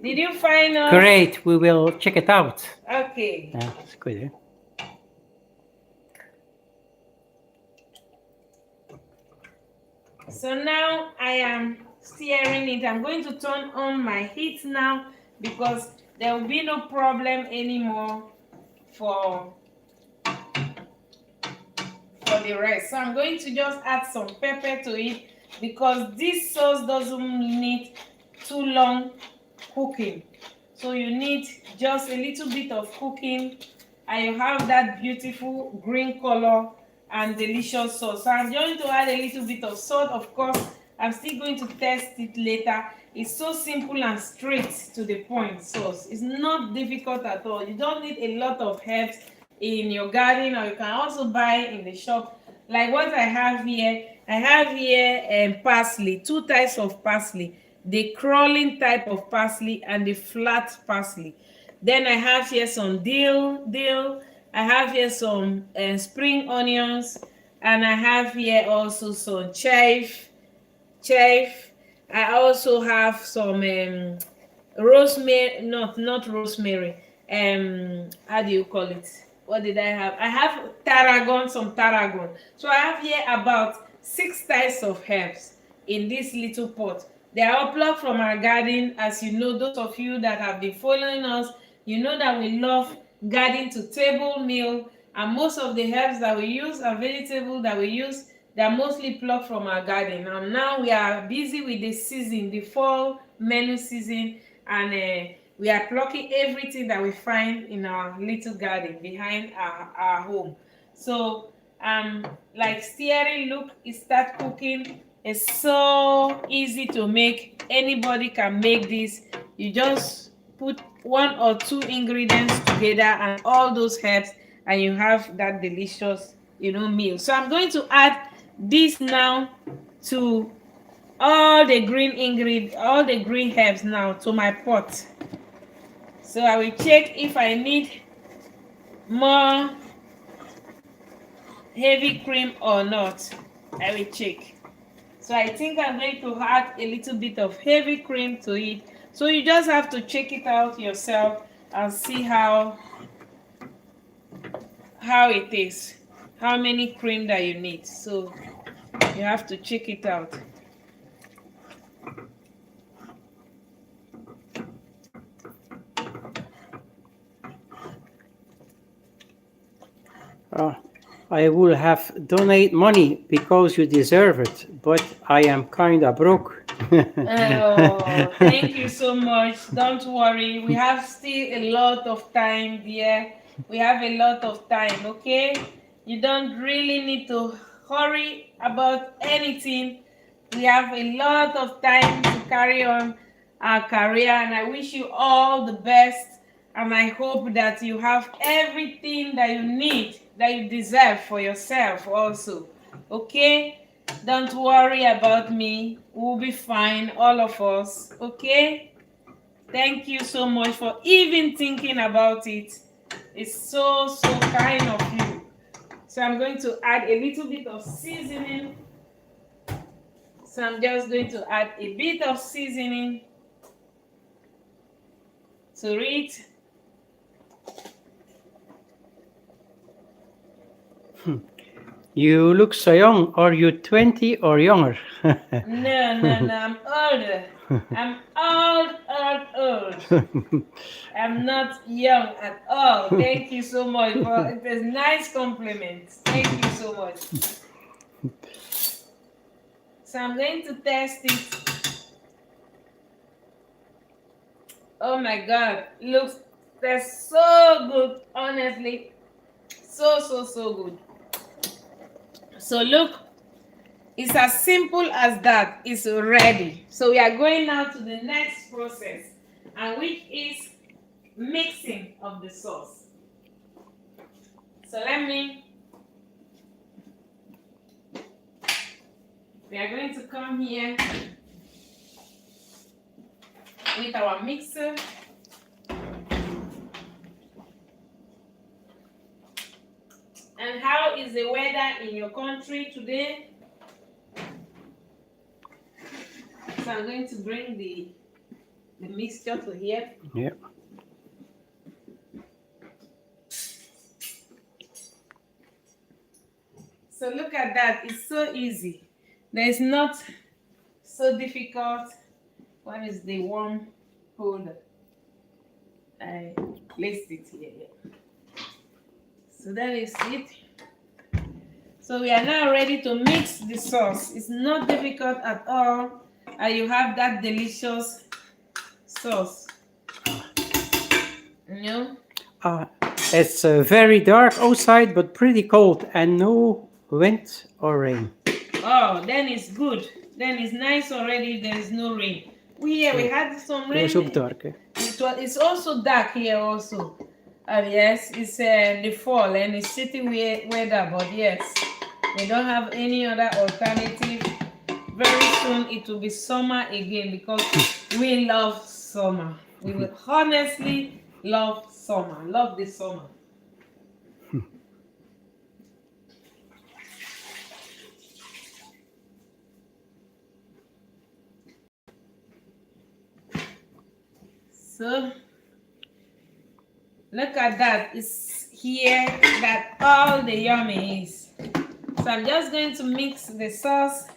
Did you find us? Great, we will check it out. Okay. Yeah, that's good, eh? So now I am stirring it. I'm going to turn on my heat now because there will be no problem anymore for the rest. So I'm going to just add some pepper to it because this sauce doesn't need too long cooking. So you need just a little bit of cooking and you have that beautiful green color and delicious sauce. So I'm going to add a little bit of salt. Of course, I'm still going to test it later. It's so simple and straight to the point sauce. It's not difficult at all. You don't need a lot of herbs in your garden, or you can also buy in the shop. Like what I have here. I have here parsley, two types of parsley. The crawling type of parsley and the flat parsley. Then I have here some dill. I have here some spring onions, and I have here also some chive. I also have some rosemary, not rosemary. How do you call it? what did I have? I have tarragon, some tarragon. So I have here about 6 types of herbs in this little pot. They are all plucked from our garden. As you know, those of you that have been following us, you know that we love garden to table meal, and most of the herbs that we use and vegetables that we use, they are mostly plucked from our garden. And now we are busy with the season, the fall menu season, and we are plucking everything that we find in our little garden behind our home. So like steering, look, it start cooking. It's so easy to make. Anybody can make this. You just put 1 or 2 ingredients together and all those herbs, and you have that delicious, meal. So I'm going to add this now to all the green herbs now to my pot. So I will check if I need more heavy cream or not. I will check. So I think I'm going to add a little bit of heavy cream to it. So you just have to check it out yourself and see how it is, how many cream that you need. So you have to check it out. I will have donate money because you deserve it, but I am kinda broke. Oh, thank you so much. Don't worry. We have still a lot of time, dear. We have a lot of time, okay? You don't really need to hurry about anything. We have a lot of time to carry on our career, and I wish you all the best. And I hope that you have everything that you need, that you deserve for yourself also, okay? Don't worry about me. We'll be fine, all of us. Okay? Thank you so much for even thinking about it. It's so, so kind of you. So I'm going to add a little bit of seasoning. So I'm just going to add a bit of seasoning to it. You look so young. Are you 20 or younger? No, I'm older. I'm old. I'm not young at all. Thank you so much for it. Is nice compliments. Thank you so much. So I'm going to test it. Oh my God, that's so good, honestly. So good. So look, it's as simple as that. It's ready. So we are going now to the next process, and which is mixing of the sauce. So we are going to come here with our mixer. And how is the weather in your country today? So I'm going to bring the mixture to here. Yeah. So look at that. It's so easy. There's not so difficult. One is the warm holder. I placed it here. So that is it. So we are now ready to mix the sauce. It's not difficult at all, and you have that delicious sauce. It's very dark outside, but pretty cold, and no wind or rain. Oh, then it's good. Then it's nice already. There is no rain. We had some rain. It's ook dark. It's also dark here also. Yes, it's the fall and it's city weather, but yes, we don't have any other alternative. Very soon it will be summer again because we love summer. We will honestly love summer. Love the summer. So look at that. It's here that all the yummy is. So I'm just going to mix the sauce.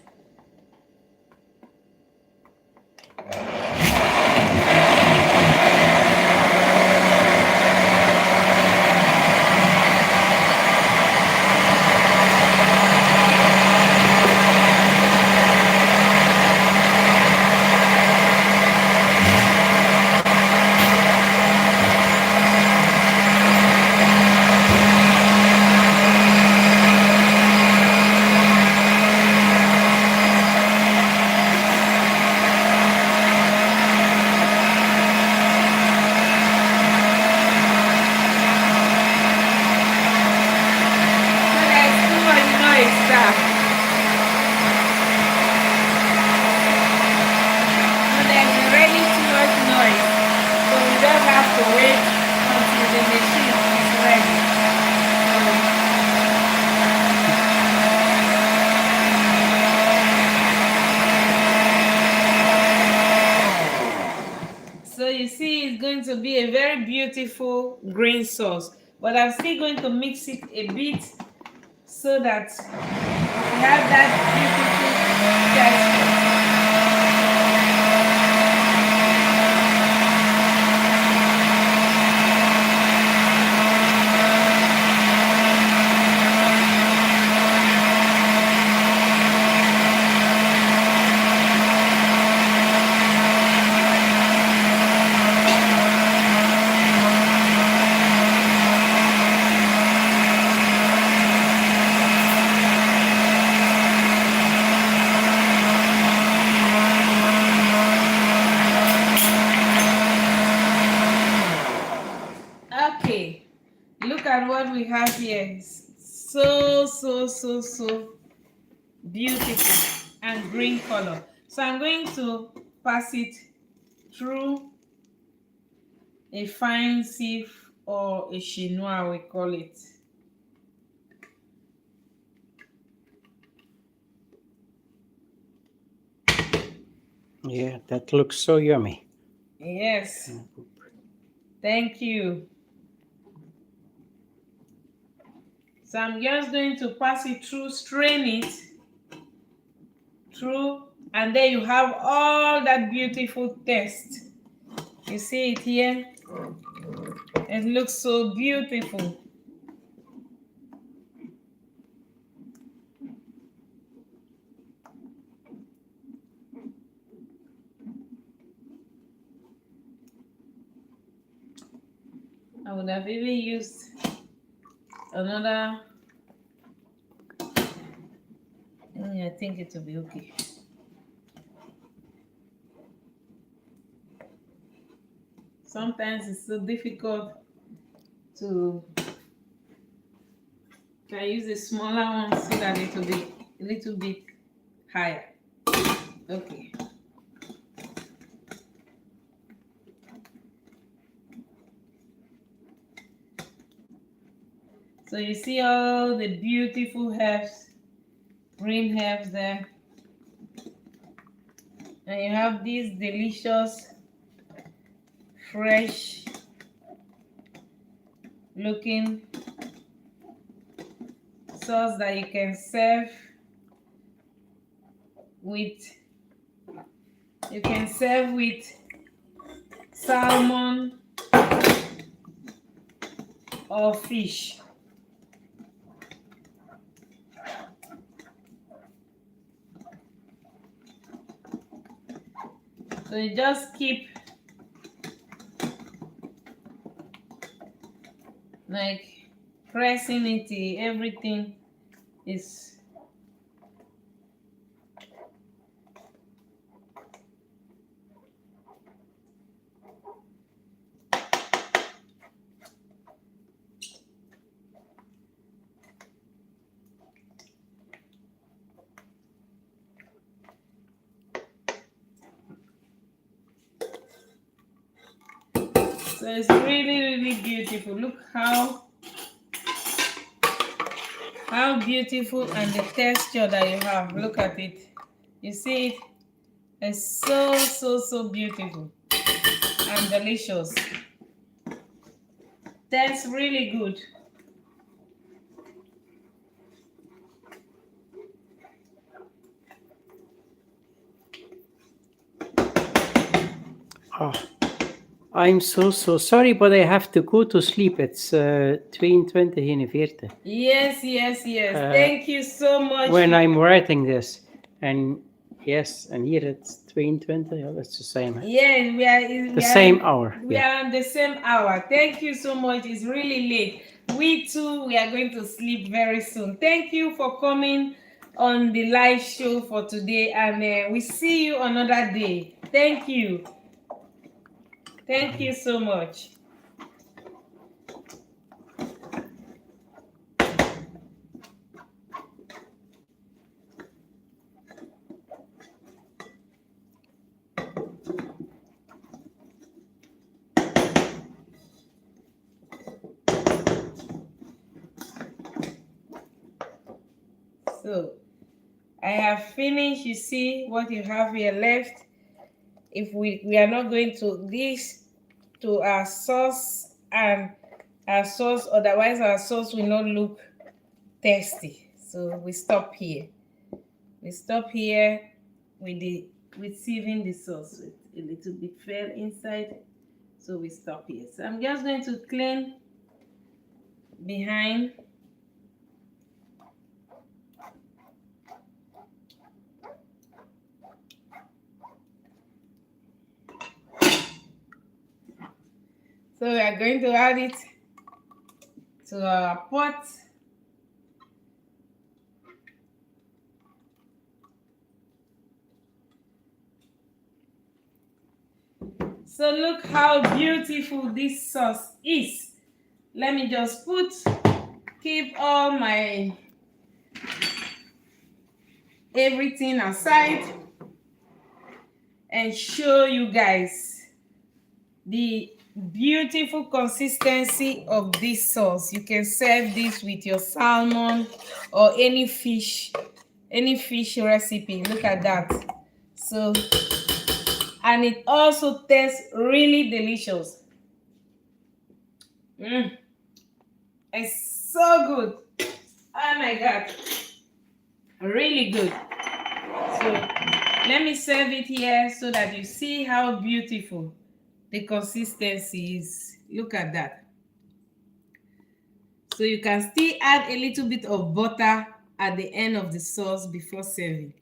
So you see, it's going to be a very beautiful green sauce, but I'm still going to mix it a bit so that we have that beautiful texture. Okay, look at what we have here. So beautiful and green color. So I'm going to pass it through a fine sieve or a chinois, we call it. Yeah, that looks so yummy. Yes, thank you. So I'm just going to pass it through, strain it through, and then you have all that beautiful taste. You see it here? It looks so beautiful. I would have even used another. I think it will be okay. Sometimes it's so difficult to can use a smaller one so that it will be a little bit higher. Okay. So you see all the beautiful herbs, green herbs there. And you have these delicious, fresh looking sauce that you can serve with salmon or fish. So you just keep like pressing it till everything is so it's really beautiful. Look how beautiful, and the texture that you have. Look at it. You see it? It's so beautiful and delicious. Tastes really good. Oh, I'm so sorry, but I have to go to sleep. It's 22:41. Yes. Thank you so much. When I'm writing this, and yes, and here it's 22:20. Yeah, that's the same. Yeah, The same hour. We Yeah. are on the same hour. Thank you so much. It's really late. We too, we are going to sleep very soon. Thank you for coming on the live show for today, and we see you another day. Thank you. Thank you so much. So I have finished. You see what you have here left. If we are not going to this to our sauce and our sauce, otherwise our sauce will not look tasty. So we stop here. We stop here with sieving the sauce. A little bit fell inside, so we stop here. So I'm just going to clean behind. So we are going to add it to our pot. So look how beautiful this sauce is. Let me just keep all my everything aside and show you guys the beautiful consistency of this sauce. You can serve this with your salmon or any fish recipe. Look at that. So, and it also tastes really delicious. It's so good. Oh my god, really good. So let me serve it here so that you see how beautiful the consistency is. Look at that. So you can still add a little bit of butter at the end of the sauce before serving.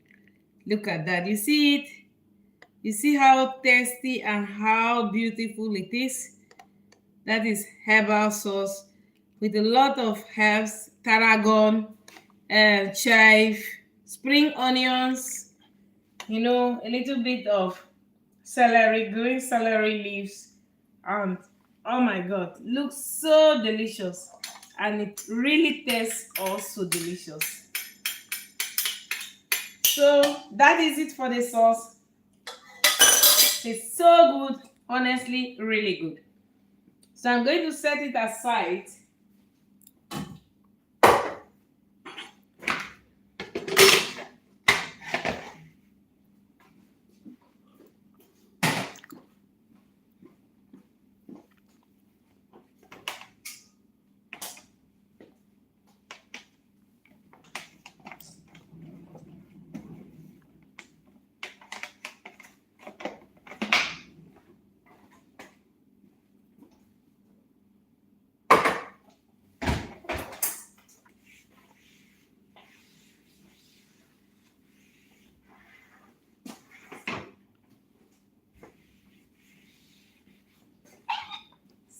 Look at that. You see it? You see how tasty and how beautiful it is? That is herbal sauce with a lot of herbs, tarragon, chive, spring onions, a little bit of celery, green celery leaves, and oh my god, looks so delicious, and it really tastes also delicious. So that is it for the sauce. It's so good, honestly, really good. So I'm going to set it aside.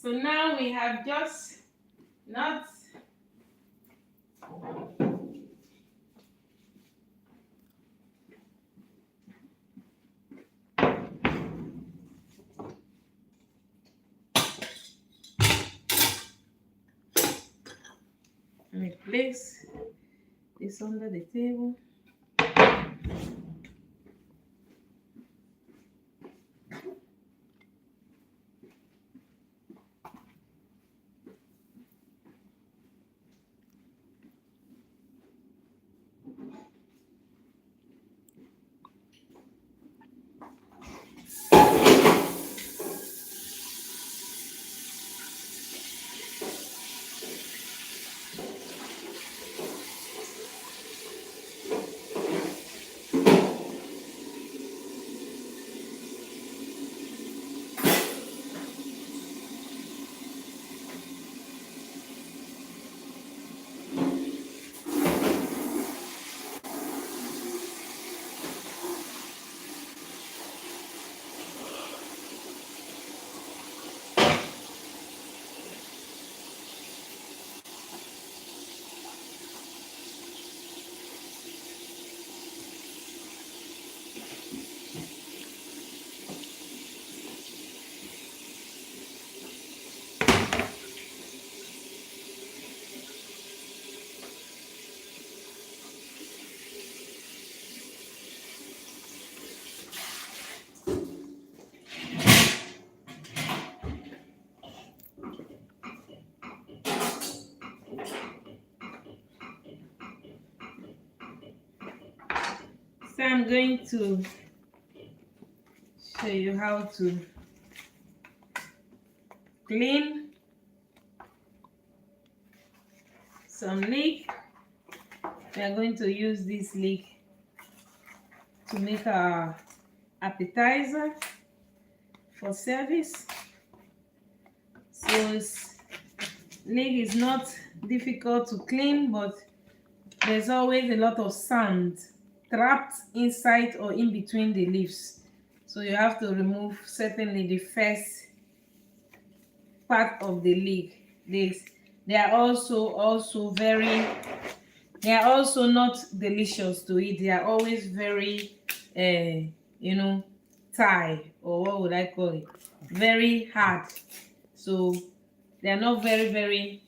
So now we have just not let me place this under the table. I'm going to show you how to clean some leek. We are going to use this leek to make our appetizer for service. So leek is not difficult to clean, but there's always a lot of sand trapped inside or in between the leaves. So you have to remove certainly the first part of the leek. They are also not delicious to eat. They are always very Thai, or what would I call it, very hard. So they are not very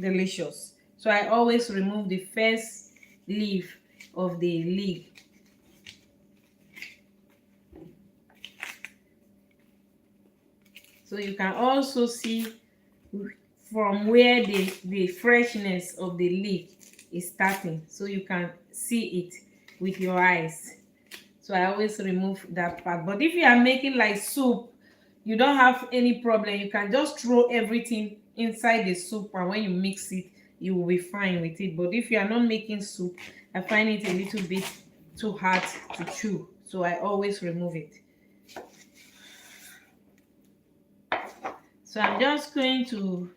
delicious. So I always remove the first leaf of the leek. So you can also see from where the freshness of the leek is starting. So you can see it with your eyes. So I always remove that part. But if you are making like soup, you don't have any problem. You can just throw everything inside the soup, and when you mix it, you will be fine with it. But if you are not making soup, I find it a little bit too hard to chew. So I always remove it. So I'm just going to,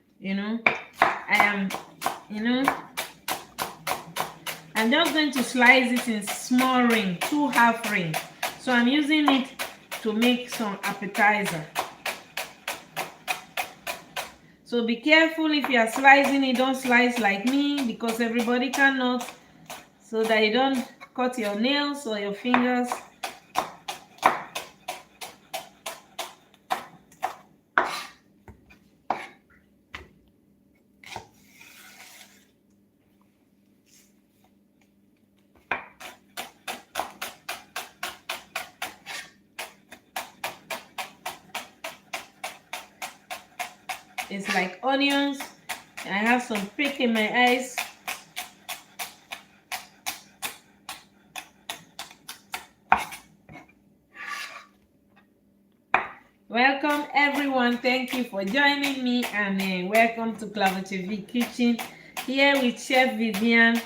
I'm just going to slice it in small ring, 2 half ring. So I'm using it to make some appetizer. So be careful if you are slicing it, don't slice like me, because everybody cannot, so that you don't cut your nails or your fingers. It's like onions. I have some prick in my eyes. Welcome everyone. Thank you for joining me, and welcome to Klavertje Kitchen here with Chef Viviane.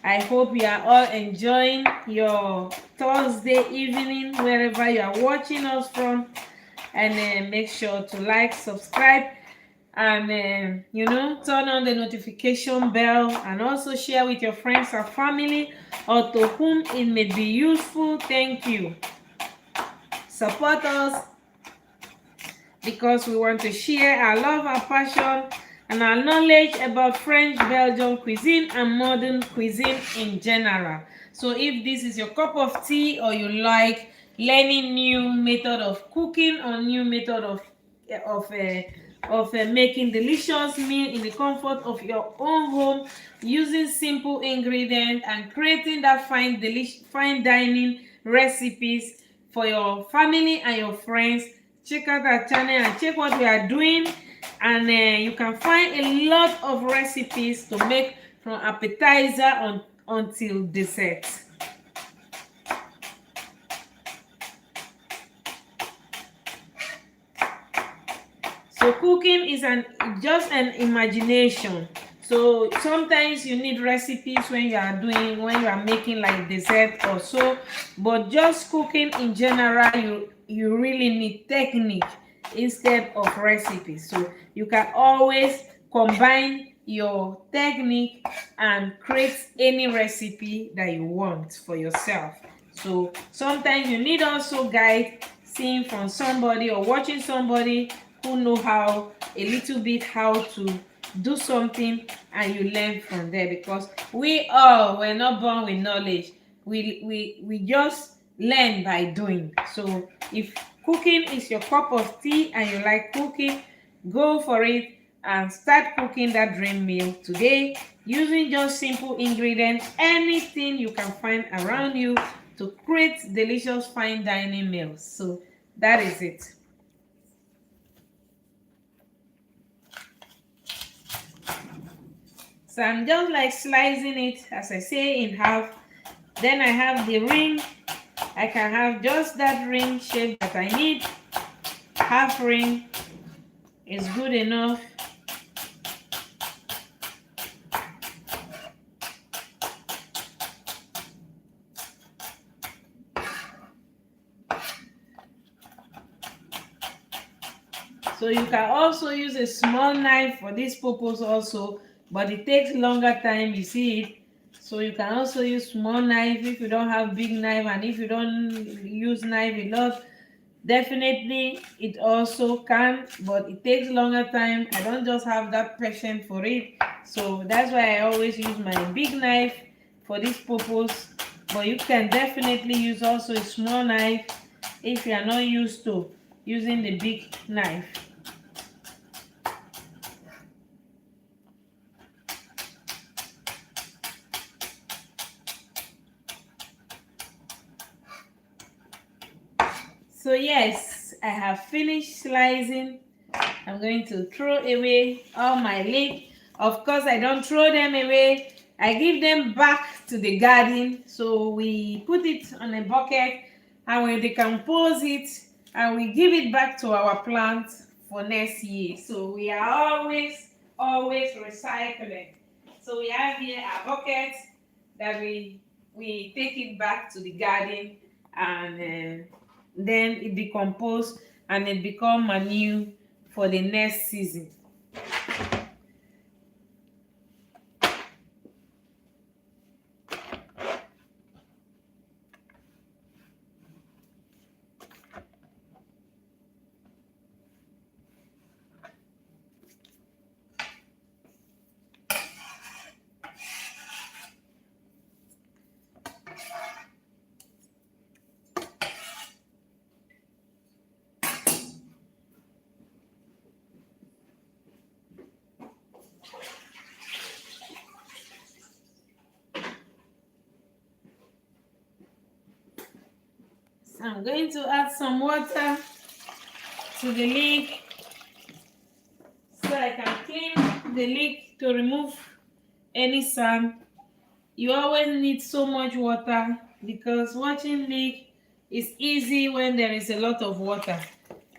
I hope you are all enjoying your Thursday evening wherever you are watching us from, and make sure to like, subscribe, and turn on the notification bell, and also share with your friends and family, or to whom it may be useful. Thank you. Support us, because we want to share our love, our passion, and our knowledge about French, Belgian cuisine, and modern cuisine in general. So if this is your cup of tea, or you like learning new method of cooking, or new method of making delicious meal in the comfort of your own home, using simple ingredients and creating that fine dining recipes for your family and your friends, check out our channel and check what we are doing, and you can find a lot of recipes to make from appetizer until dessert. So cooking is just an imagination. So sometimes you need recipes when you are making like dessert or so, but just cooking in general, you really need technique instead of recipes. So you can always combine your technique and create any recipe that you want for yourself. So sometimes you need also guide, seeing from somebody or watching somebody who know a little bit how to do something, and you learn from there, because we all were not born with knowledge. We just learn by doing. So if cooking is your cup of tea and you like cooking, go for it and start cooking that dream meal today, using just simple ingredients, anything you can find around you, to create delicious fine dining meals. So that is it. So I'm just like slicing it, as I say, in half. Then I have the ring I can have just that ring shape that I need. Half ring is good enough. So you can also use a small knife for this purpose also, but it takes longer time, you see it. So you can also use small knife if you don't have big knife, and if you don't use knife a lot, definitely it also can, but it takes longer time. I don't just have that patience for it, so that's why I always use my big knife for this purpose. But you can definitely use also a small knife if you are not used to using the big knife. So yes, I have finished slicing. I'm going to throw away all my leek. Of course, I don't throw them away. I give them back to the garden. So we put it on a bucket and we decompose it and we give it back to our plant for next year. So we are always recycling. So we have here a bucket that we take it back to the garden, and then it decompose and it become manure for the next season. So I'm going to add some water to the leek so I can clean the leek to remove any sand. You always need so much water because washing leek is easy when there is a lot of water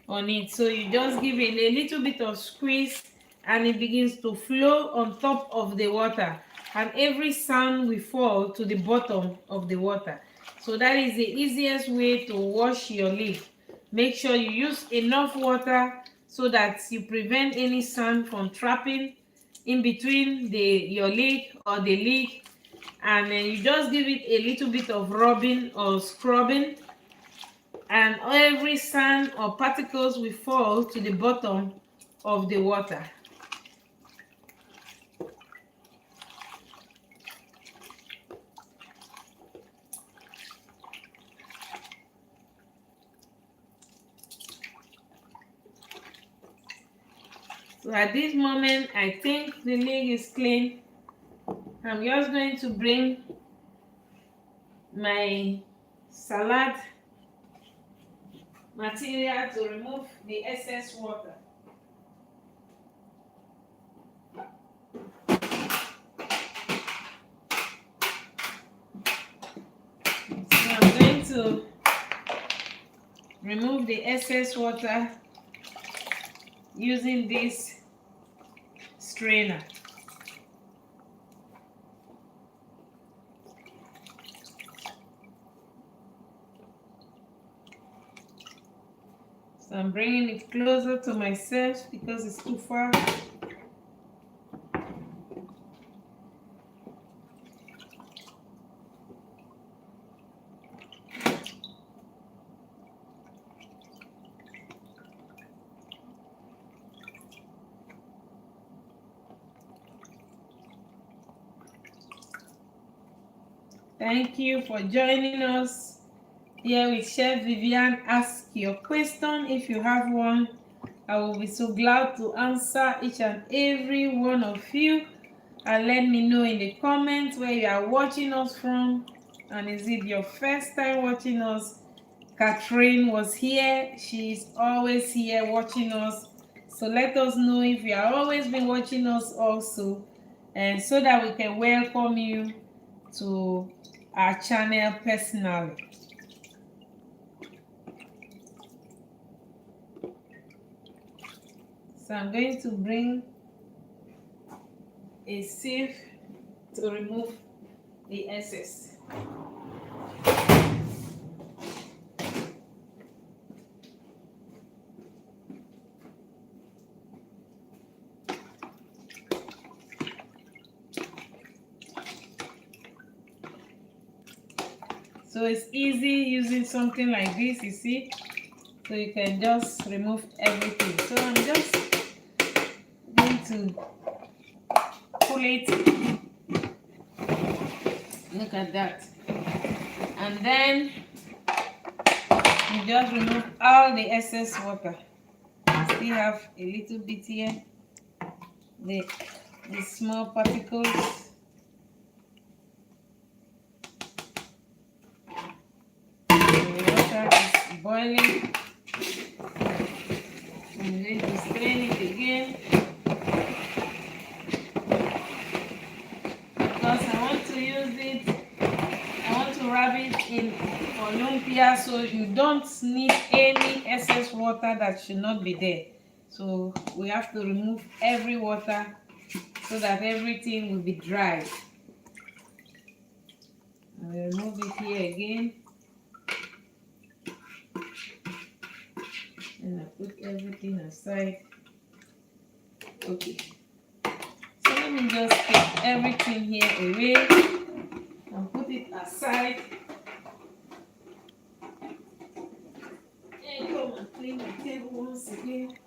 on it. So you just give it a little bit of squeeze and it begins to flow on top of the water, and every sand will fall to the bottom of the water. So that is the easiest way to wash your leek. Make sure you use enough water so that you prevent any sand from trapping in between your leek or the leek, and then you just give it a little bit of rubbing or scrubbing, and every sand or particles will fall to the bottom of the water. So at this moment, I think the leek is clean. I'm just going to bring my salad material to remove the excess water. So I'm going to remove the excess water using this strainer. So I'm bringing it closer to myself because it's too far. Thank you for joining us here with Chef Viviane. Ask your question if you have one. I will be so glad to answer each and every one of you. And let me know in the comments where you are watching us from. And is it your first time watching us? Catherine was here. She's always here watching us. So let us know if you have always been watching us also, and so that we can welcome you to our channel personally. So I'm going to bring a sieve to remove the excess. So it's easy using something like this, you see. So you can just remove everything. So I'm just going to pull it. Look at that. And then you just remove all the excess water. I still have a little bit here. The small particles. The water is boiling. I'm going to strain it again because I want to use it. I want to wrap it in Olympia, so you don't need any excess water that should not be there. So we have to remove every water so that everything will be dry. I will remove it here again. And I put everything aside. Okay. So let me just take everything here away and put it aside. And come and clean my table once again.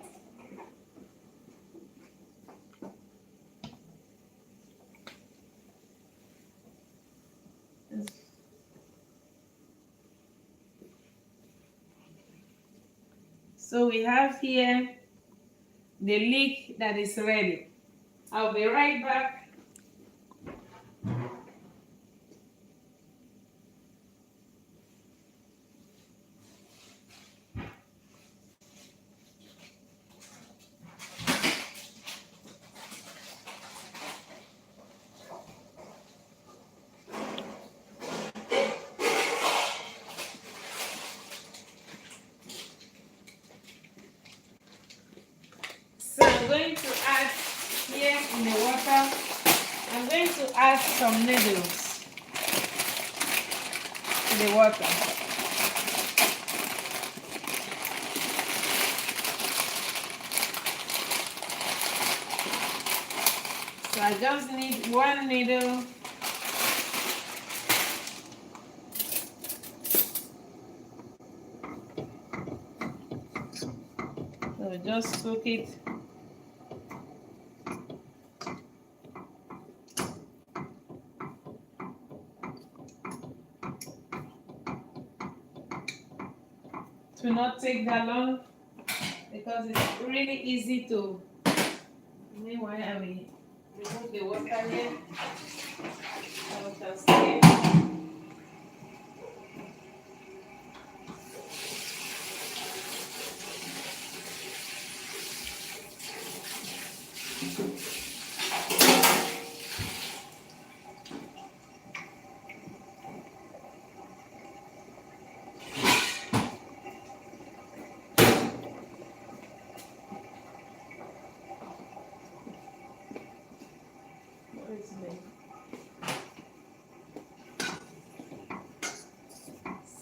So we have here the leek that is ready. I'll be right back. So I'm going to add here in the water, I'm going to add some noodles to the water. So I just need one needle. So just soak it. To not take that long because it's really easy to. Meanwhile, I will remove the water here. I will stir.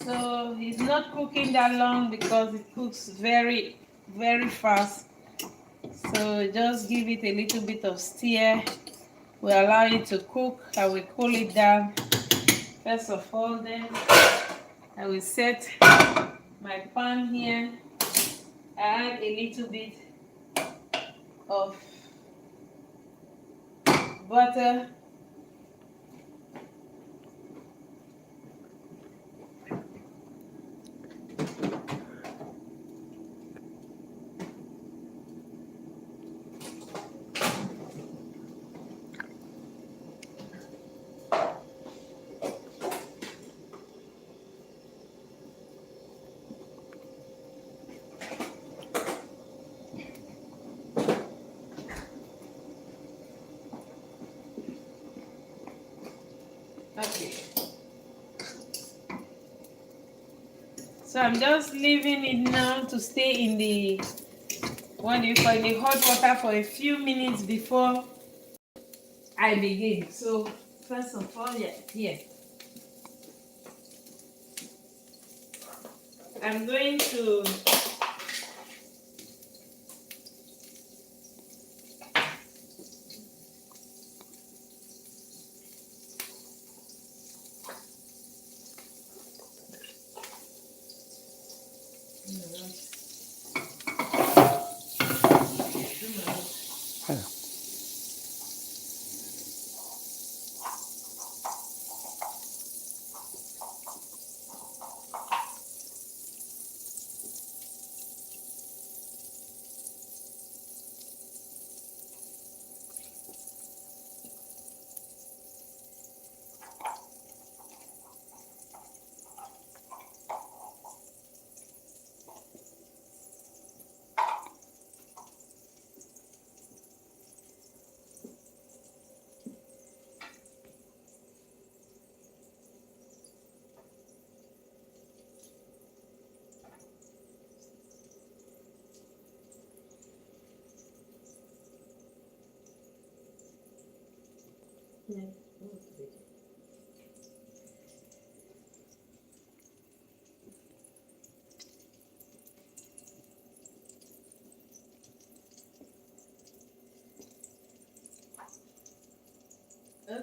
So it's not cooking that long because it cooks very, very fast. So just give it a little bit of stir. We allow it to cook. I will cool it down. First of all, then I will set my pan here. Add a little bit of butter. Okay. So I'm just leaving it now to stay in the what do you call it, in the hot water for a few minutes before I begin. So first of all, yeah, here I'm going to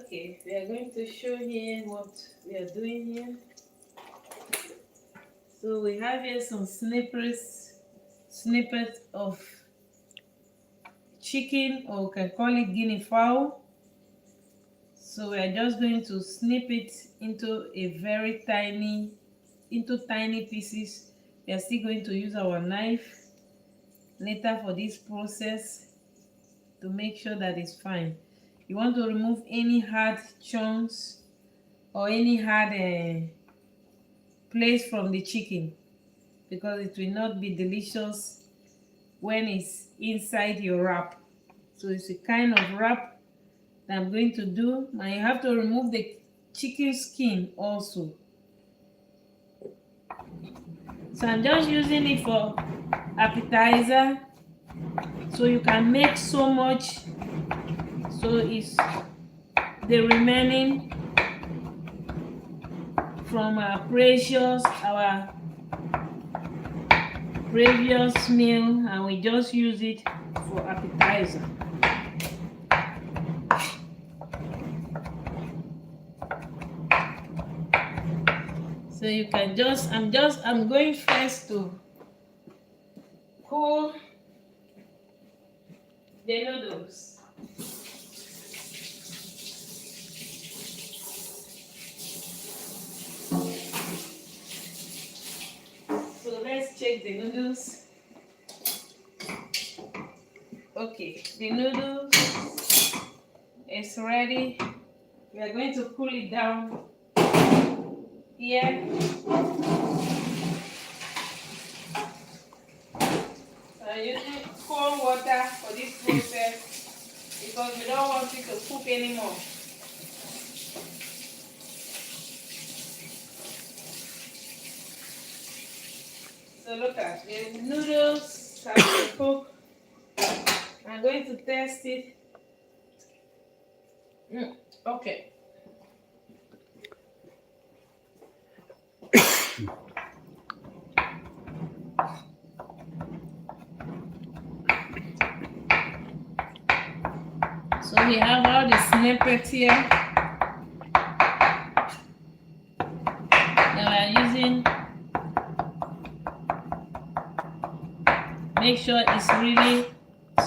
okay, we are going to show here what we are doing here. So we have here some snippets of chicken, or we can call it guinea fowl. So we are just going to snip it into tiny pieces. We are still going to use our knife later for this process to make sure that it's fine. You want to remove any hard chunks or any hard place from the chicken, because it will not be delicious when it's inside your wrap. So it's a kind of wrap that I'm going to do. Now you have to remove the chicken skin also. So I'm just using it for appetizer, so you can make so much. So it's the remaining from our previous meal, and we just use it for appetizer. So you can I'm going first to cool the noodles. So let's check the noodles. Okay, the noodles is ready. We are going to cool it down here. I'm using cold water for this process because we don't want it to cook anymore. So look at the noodles have been cooked. I'm going to test it. Okay. So we have all the snippets here that we're using. Make sure it's really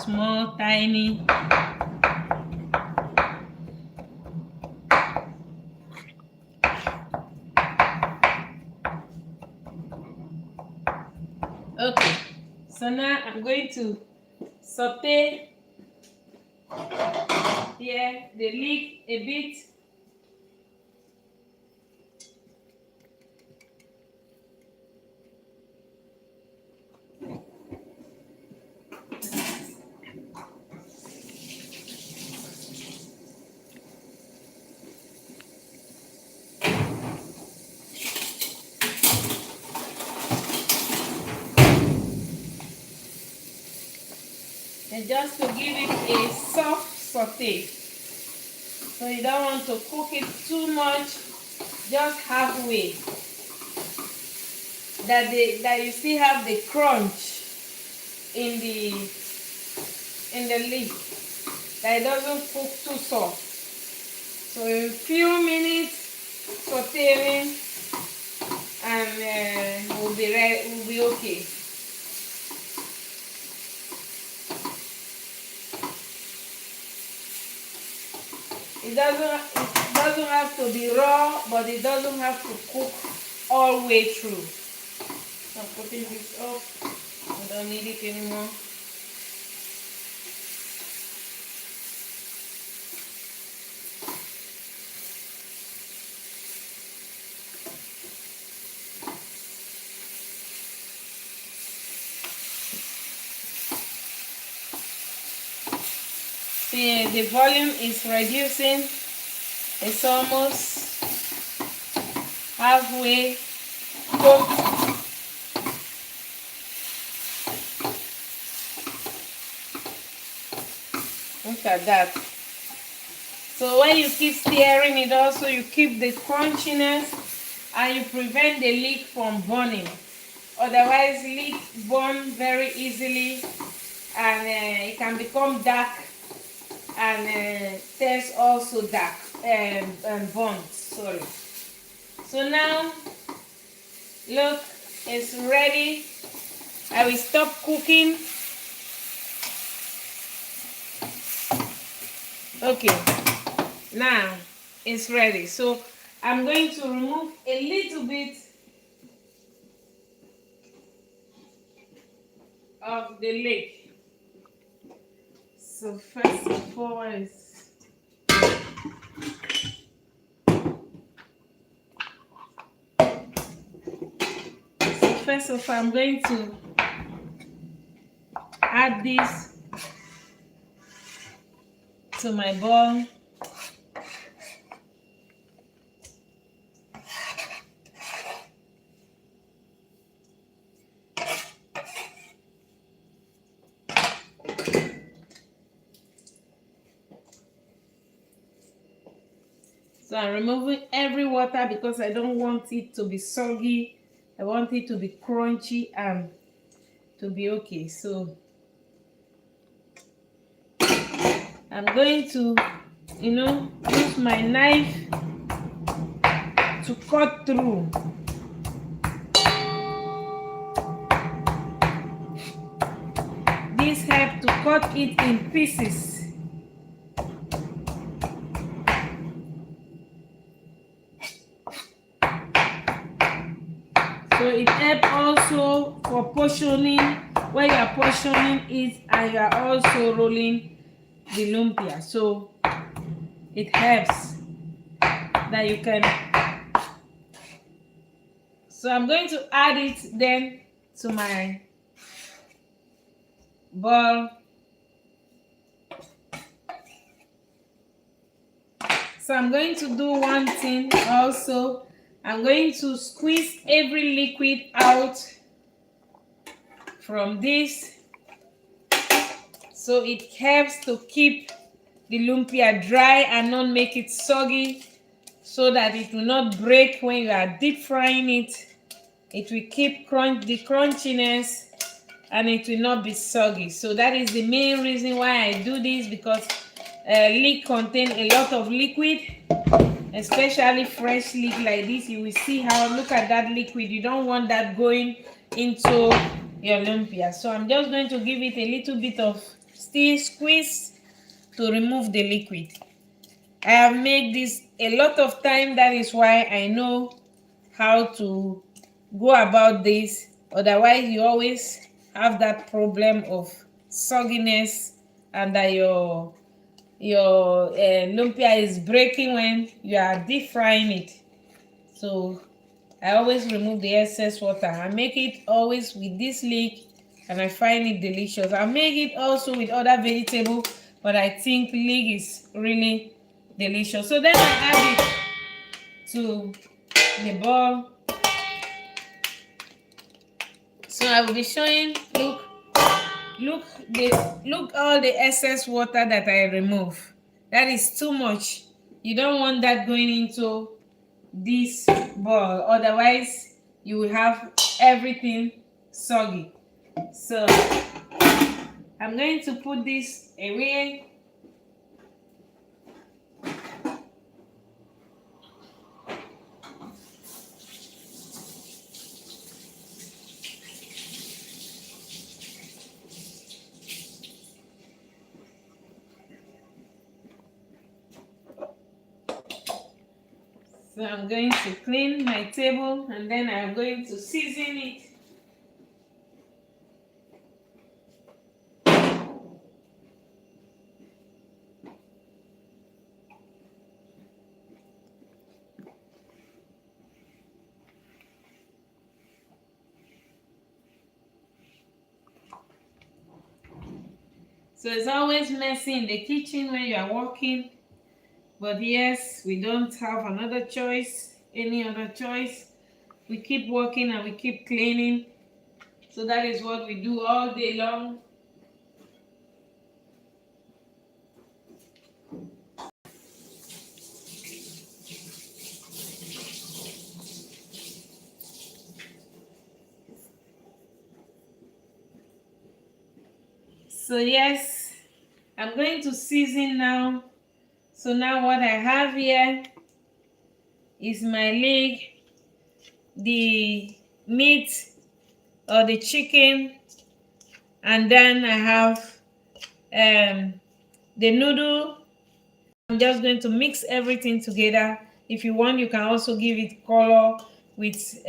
small, tiny. Okay, so now I'm going to saute here the leek a bit. and just to give it a soft saute. So you don't want to cook it too much, just halfway. That you still have the crunch in the leaf, that it doesn't cook too soft. So in a few minutes sauteing, and we'll be okay. It doesn't have to be raw, but it doesn't have to cook all the way through. I'm putting this up. I don't need it anymore. See, the volume is reducing. It's almost halfway cooked. Look at that. So when you keep stirring it, also you keep the crunchiness and you prevent the leek from burning. Otherwise, leek burn very easily, and it can become dark, and taste also dark and burnt. Sorry. So now, look, it's ready. I will stop cooking. Okay, now it's ready. So I'm going to remove a little bit of the leek. So first of all is I'm going to add this to my bowl. So I'm removing every water because I don't want it to be soggy. I want it to be crunchy and to be okay. So I'm going to, use my knife to cut through. This helps to cut it in pieces. So it helps also for portioning, when you are portioning it and you are also rolling the lumpia. So it helps that you can. So I'm going to add it then to my bowl. So I'm going to do one thing also. I'm going to squeeze every liquid out from this, so it helps to keep the lumpia dry and not make it soggy, so that it will not break when you are deep frying it. It will keep the crunchiness and it will not be soggy. So that is the main reason why I do this, because leek contain a lot of liquid, especially fresh leek like this. You will see how, look at that liquid. You don't want that going into your lumpia. So I'm just going to give it a little bit of still squeeze to remove the liquid. I have made this a lot of time. That is why I know how to go about this. Otherwise, you always have that problem of sogginess and that your lumpia is breaking when you are deep frying it. So I always remove the excess water. I make it always with this leek and I find it delicious. I make it also with other vegetables, but I think leek is really delicious. So then I add it to the bowl. So I will be showing, look, Look all the excess water that I remove. That is too much. You don't want that going into this bowl, otherwise you will have everything soggy. So I'm going to put this away. So I'm going to clean my table and then I'm going to season it. So it's always messy in the kitchen when you are working. But yes, we don't have another choice, any other choice. We keep working and we keep cleaning. So that is what we do all day long. So yes, I'm going to season now. So now what I have here is my leg, the meat or the chicken, and then I have the noodle. I'm just going to mix everything together. If you want, you can also give it color with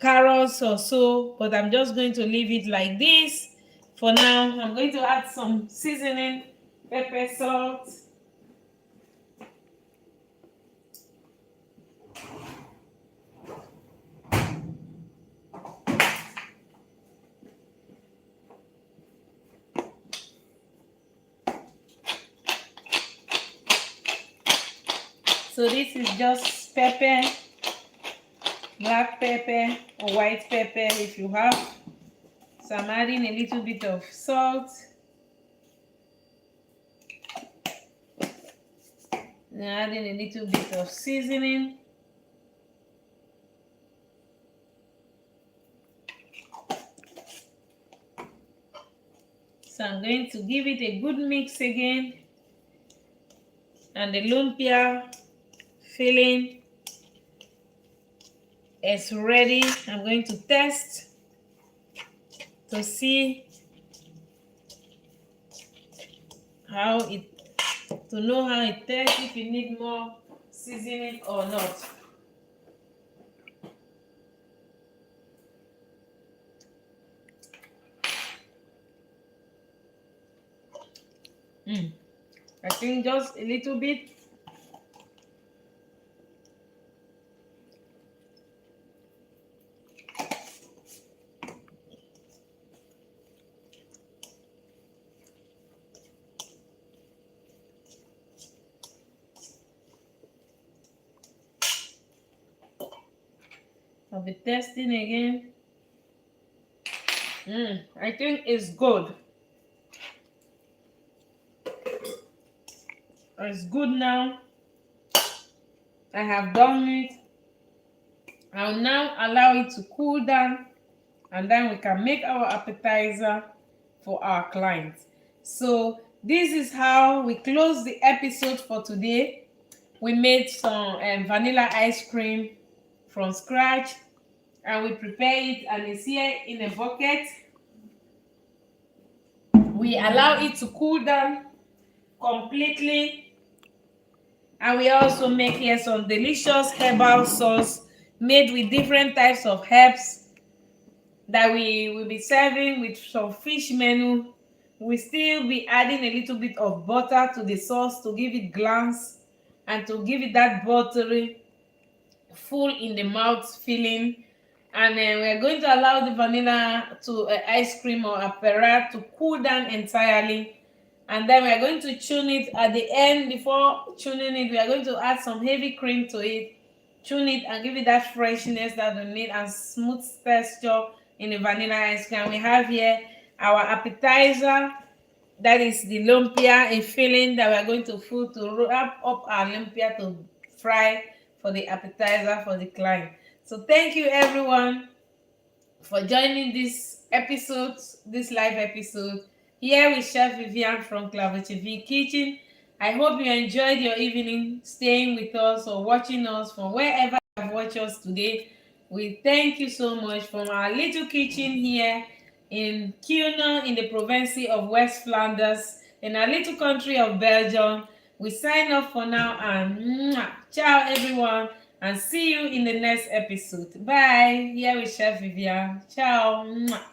carrots or so, but I'm just going to leave it like this for now. I'm going to add some seasoning, pepper, salt. So this is just pepper, black pepper or white pepper if you have. So I'm adding a little bit of salt. And adding a little bit of seasoning. So I'm going to give it a good mix again. And the lumpia filling is ready. I'm going to test to see to know how it tastes, if you need more seasoning or not. I think just a little bit. I'll be testing again. I think it's good. It's good now. I have done it. I'll now allow it to cool down and then we can make our appetizer for our clients. So this is how we close the episode for today. We made some vanilla ice cream from scratch and we prepare it, and it's here in a bucket. We allow it to cool down completely, and we also make here some delicious herbal sauce made with different types of herbs that we will be serving with some fish menu. We still be adding a little bit of butter to the sauce to give it glance and to give it that buttery, full in the mouth feeling. And we're going to allow the vanilla to ice cream or apparat to cool down entirely, and then we're going to tune it at the end. Before tuning it, we are going to add some heavy cream to it, tune it and give it that freshness that we need and smooth texture in the vanilla ice cream. We have here our appetizer, that is the lumpia, a filling that we're going to put to wrap up our lumpia to fry for the appetizer for the client. So thank you everyone for joining this episode, this live episode here with Chef Viviane from Klavertje Kitchen. I hope you enjoyed your evening staying with us or watching us from wherever you have watched us today. We thank you so much from our little kitchen here in Cuisine in the province of West Flanders in our little country of Belgium. We sign off for now and ciao everyone and see you in the next episode. Bye. Here with Chef Viviane. Ciao.